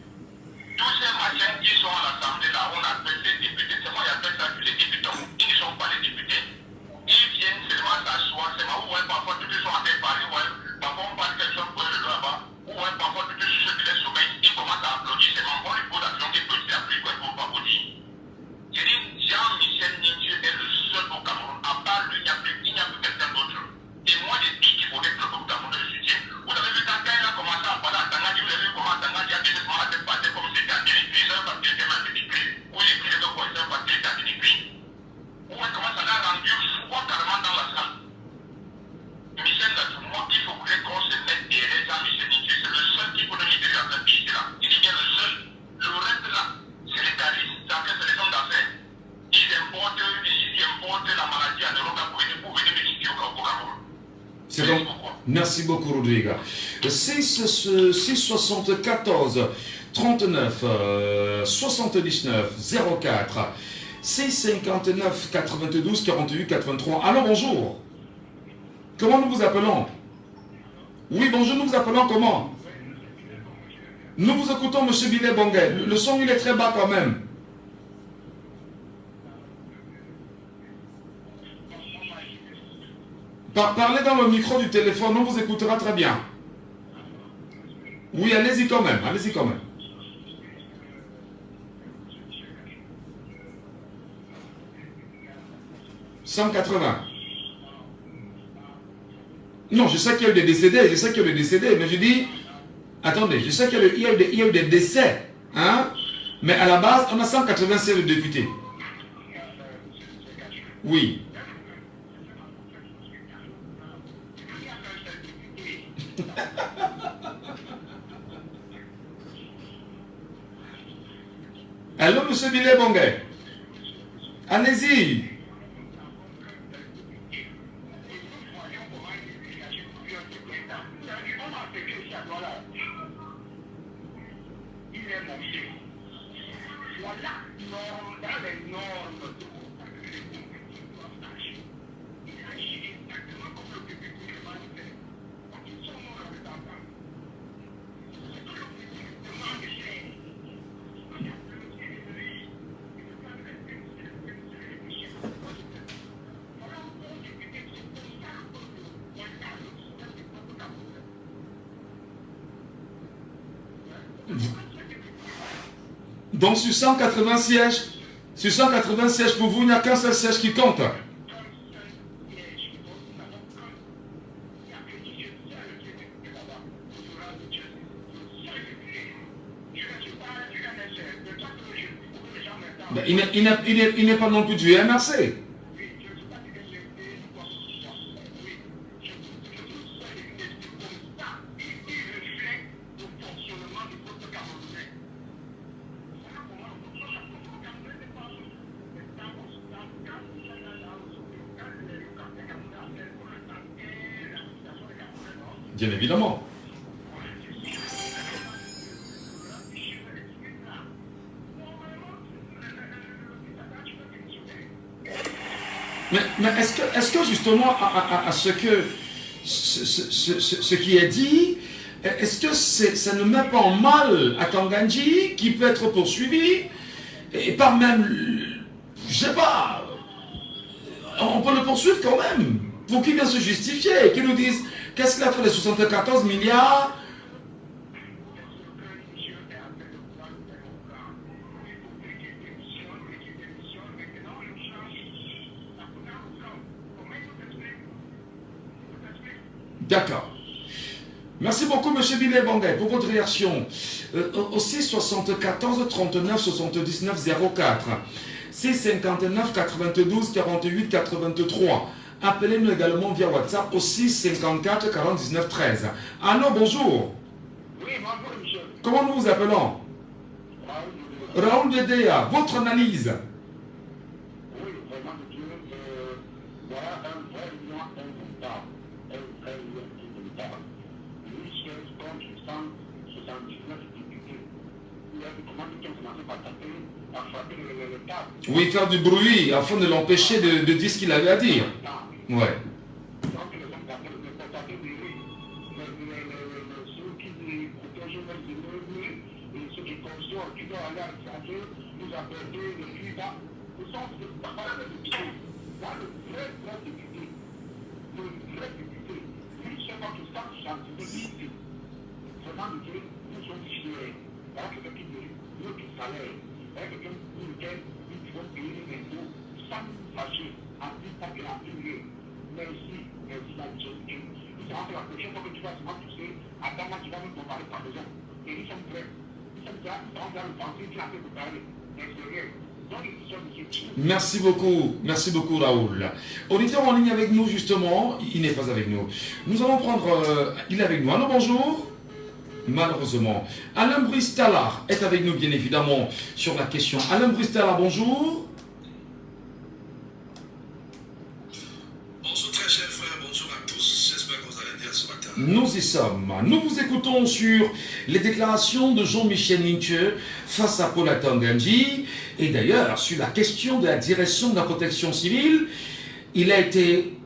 Tous ces machins qui sont à l'Assemblée, là, on appelle les députés. C'est moi qui appelle ça les députés. Ils ne sont pas les députés. Ils viennent seulement s'asseoir. C'est moi où parfois tous ils sont en train de parler. Parfois on parle quelque chose pour le là-bas. Ou parfois tous ceux qui les sommeillent, ils commencent à applaudir. C'est moi une position qui peut se appeler quoi pour pas vous dire. J'ai dit, Jean-Michel Ninthieu est le seul au Cameroun. À part lui, il n'y a plus quelqu'un d'autre. Et moi, j'ai dit qu'il faudrait que le Cameroun le soutienne. Vous avez vu quand il a commencé à parler à Tangadi, vous avez vu comment Tangadi a déjà commencé à passer comme c'était à Télécrise, parce qu'il était mal décrit. Ou il est créé de quoi, parce qu'il était à Télécrise. Ou comment ça l'a rendu froid carrément dans la salle. Michel Ninthieu, moi, il faut qu'on se mette derrière Jean-Michel Ninthieu. C'est le seul qui peut nous libérer dans ce pays là. Il dit bien le seul. Le reste là, c'est les caristes, c'est les hommes d'affaires. Ils importent la maladie en Europe pour venir bénéficier au Cameroun. C'est bon. Merci beaucoup, Rodrigue. 674 39 79 04 659 92 48 83. Alors, bonjour. Comment nous vous appelons? Oui, bonjour, nous vous appelons comment? Nous vous écoutons, monsieur Billet Bonguet. Le son, il est très bas quand même. Parlez dans le micro du téléphone, on vous écoutera très bien. Oui, allez-y quand même, allez-y quand même. « 180. Non, je sais qu'il y a eu des décédés, mais je dis, attendez, je sais qu'il y a eu des décès, hein, mais à la base, on a 187 députés. Oui. Allô, monsieur Billet Bonguet. Allez-y. Donc sur 180 sièges, pour vous, il n'y a qu'un seul siège qui compte. Ben, il n'est pas non plus du MRC. Bien évidemment. Mais est-ce que justement à ce qui est dit, est-ce que ça ne met pas en mal à Kanganji qui peut être poursuivi et par même, je sais pas, on peut le poursuivre quand même pour qu'il vienne se justifier, qu'il nous dise qu'est-ce qu'il a fait les 74 milliards. D'accord. Merci beaucoup, M. Billet Bangay, pour votre réaction. Aussi 74 39 79 04. 659 92 48 83. Appelez-nous également via WhatsApp au 654 49 13. Allô, bonjour. Oui, bonjour, monsieur. Comment nous vous appelons? Raoul Dedea, votre analyse. Oui, vraiment, monsieur, voilà un vrai lien incontable. Un vrai lien incontable. 8 contre 179 députés. Il y a des commandes qui ont commencé par taper, à frapper le table. Oui, faire du bruit afin de l'empêcher de dire ce qu'il avait à dire. Ouais. Donc, les hommes d'appel ne peuvent pas taper de lui. Ceux qui protègent les immeubles et ceux qui consomment, qui doivent aller à l'étranger, nous apporter le FIDA. Ce sont des paroles de députés. Là, le vrai député, lui, c'est notre stade scientifique. Vraiment, nous sommes fiers. Voilà quelqu'un qui mérite notre salaire. Voilà quelqu'un pour lequel nous pouvons payer les impôts sans nous fâcher, en plus pas de la payer. Merci, la Dieu. Nous savons que la prochaine fois que tu vas se tousser, attends, tu vas nous comparer par besoin. Et nous sommes prêts. Nous sommes prêts à le penser, tu as fait préparer. Merci beaucoup Raoul. Auditeur en ligne avec nous justement, il n'est pas avec nous. Nous allons prendre, il est avec nous. Allô, bonjour. Malheureusement. Alain Bristala est avec nous bien évidemment sur la question. Alain Bristala, bonjour. Bonjour très cher frère, bonjour à tous. J'espère que vous allez bien ce matin. Nous y sommes. Nous vous écoutons sur les déclarations de Jean-Michel Ninche face à Paul Atangandji. Et d'ailleurs, sur la question de la direction de la protection civile, il a été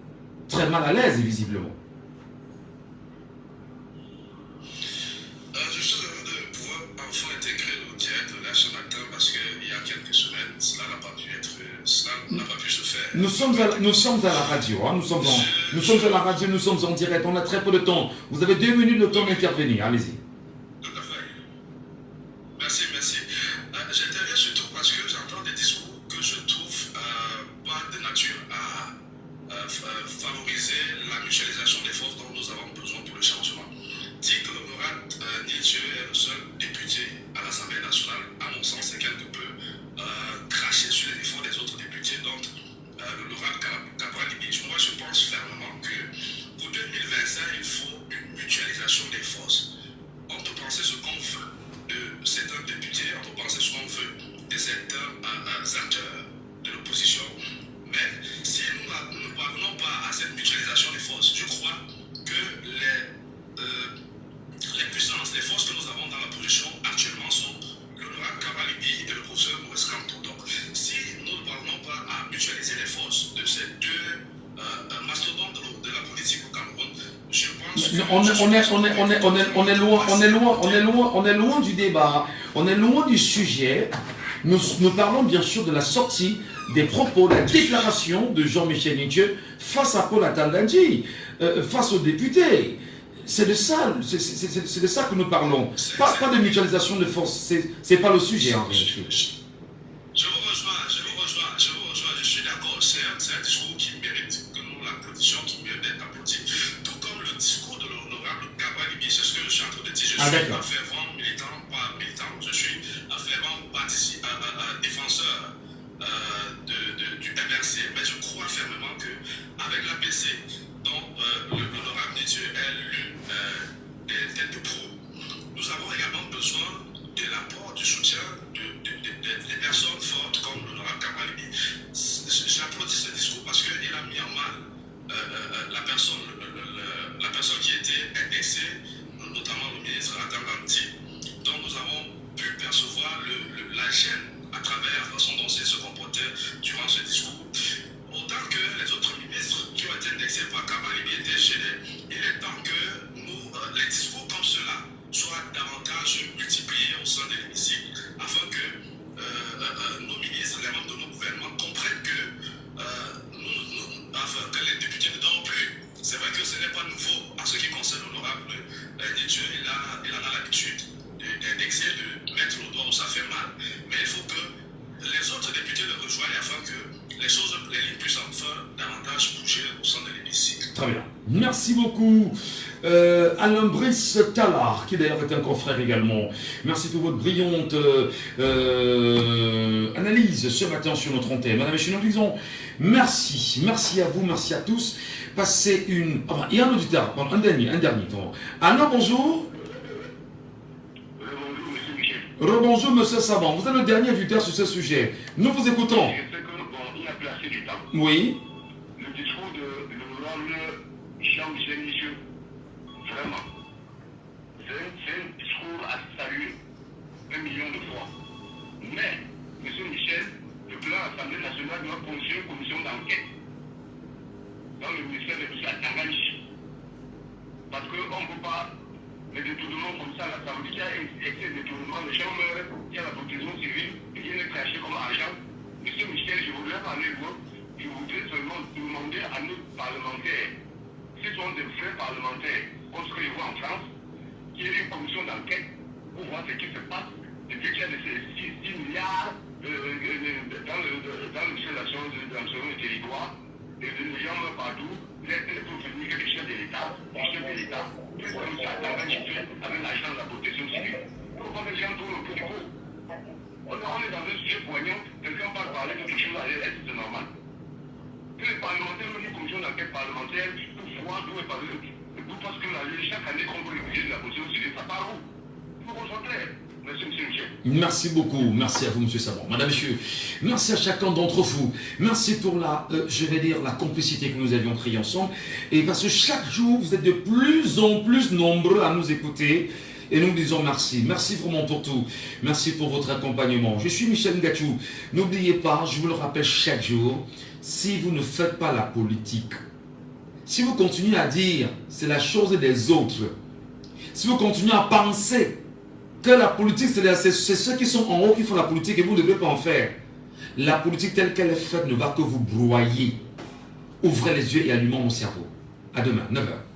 très mal à l'aise, visiblement. Je suis heureux de pouvoir enfin intégrer le direct de là ce matin parce qu'il y a quelques semaines, cela n'a pas pu se faire. Nous sommes à la radio, hein. Nous sommes à la radio, nous sommes en direct, on a très peu de temps. Vous avez 2 minutes de temps d'intervenir, allez-y. Tout à fait. Merci. J'interviens surtout parce que j'entends des discours que je trouve pas de nature à favoriser la mutualisation des forces dont nous avons besoin pour le changement. Dire que l'honorable Nietzsche est le seul député à l'Assemblée nationale, à mon sens, c'est quelque peu cracher sur les efforts des autres députés, donc l'honorable Cabral-Libidj. Moi, je pense fermement que pour 2025, il faut une mutualisation des forces. On peut penser ce qu'on veut de certains députés, on peut penser ce qu'on veut de certains acteurs de l'opposition, mais si nous ne parvenons pas à cette mutualisation des forces, je crois que les puissances, les forces que nous avons dans la position actuellement sont l'honorable Cabral-Libidj et le professeur Maurice Kamto. Donc, si nous ne parvenons pas à mutualiser les forces de ces deux mastodontes de la politique au Cameroun, je pense on est loin du débat, on est loin du sujet. Nous parlons bien sûr de la sortie des propos, la déclaration de Jean-Michel Ninche face à Paul Atangandji, face aux députés. c'est de ça, c'est de ça que nous parlons. Pas de mutualisation de force, c'est pas le sujet en réalité. Je vous rejoins, je suis d'accord. C'est un discours qui mérite que nous l'applaudissions, qui mérite d'être applaudi. Tout comme le discours de l'honorable Kabalibi, c'est ce que je suis en train de dire. Je suis un fervent militant, pas militant, je suis un fervent défenseur du MRC. Mais je crois fermement qu'avec l'APC, dont l'honorable Dieu est l'une des têtes de proue, nous avons également besoin de l'apport, du soutien des personnes fortes comme l'honorable Kabalibi. J'applaudis ce discours parce qu'il a mis en mal la personne qui était indexée, notamment le ministre Adam Lanti, dont nous avons pu percevoir la gêne à travers la façon dont il se comportait durant ce discours. Autant que les autres ministres qui ont été indexés par Kabalibi étaient gênés, il est temps que les discours comme cela soient davantage multipliés au sein de l'hémicycle afin que nos ministres, les membres de nos gouvernements comprennent que les députés ne dorment plus. C'est vrai que ce n'est pas nouveau en ce qui concerne l'honorable Dieu. Il en a l'habitude d'indexer, de mettre le doigt où ça fait mal. Mais il faut que les autres députés le rejoignent afin que les lignes puissent enfin davantage bouger au sein de l'hémicycle. Très bien. Merci beaucoup. Alain Brice Tallard, qui d'ailleurs est un confrère également. Merci pour votre brillante analyse ce matin sur notre antenne. Madame et messieurs, nous disons merci. Merci à vous, merci à tous. Passez une... Enfin, il y a un auditeur, un dernier. Allô, bonjour. Rebonjour, monsieur Savant. Vous êtes le dernier auditeur sur ce sujet. Nous vous écoutons. Il a placé du temps. Oui. Le discours de l'honorable Jean-Michel Michel, vraiment, c'est un discours à saluer 1 million de fois. Mais, monsieur Michel, le plan Assemblée nationale doit constituer une commission d'enquête dans le ministère de l'État Tanganyika. Parce qu'on ne peut pas, les détournements comme ça, l'Assemblée qui a excès de détournements, les gens meurent, il y a la protection civile, ils viennent être crachés comme argent. Monsieur Michel, je voudrais parler de vous. Je voudrais seulement demander à nos parlementaires, s'ils sont des vrais parlementaires, comme ce que je vois en France, qu'il y ait une commission d'enquête pour voir ce qui se passe depuis qu'il y a ces 6 milliards dans l'installation du territoire. Et les gens meurent partout. Il faut venir que les chefs de l'État, plus comme ça, avec l'argent de la protection civile. Il ne faut pas que les gens tournent au bout du coup. On est dans un sujet poignant, quelqu'un parle parler de quelque chose à l'aise, c'est normal. Que les parlementaires ont une commission d'enquête parlementaire pour voir d'où est parlé. Parce que chaque année qu'on veut le budget de la position civile, ça part où? Il faut concentrer. Merci, monsieur Michel. Merci beaucoup. Merci à vous, monsieur Savant. Madame, monsieur, merci à chacun d'entre vous. Merci pour la complicité que nous avions créée ensemble. Et parce que chaque jour, vous êtes de plus en plus nombreux à nous écouter. Et nous disons merci. Merci vraiment pour tout. Merci pour votre accompagnement. Je suis Michel Ngachou. N'oubliez pas, je vous le rappelle chaque jour, si vous ne faites pas la politique, si vous continuez à dire c'est la chose des autres, si vous continuez à penser que la politique, c'est ceux qui sont en haut qui font la politique et vous ne devez pas en faire, la politique telle qu'elle est faite ne va que vous broyer. Ouvrez les yeux et allumez mon cerveau. À demain, 9h.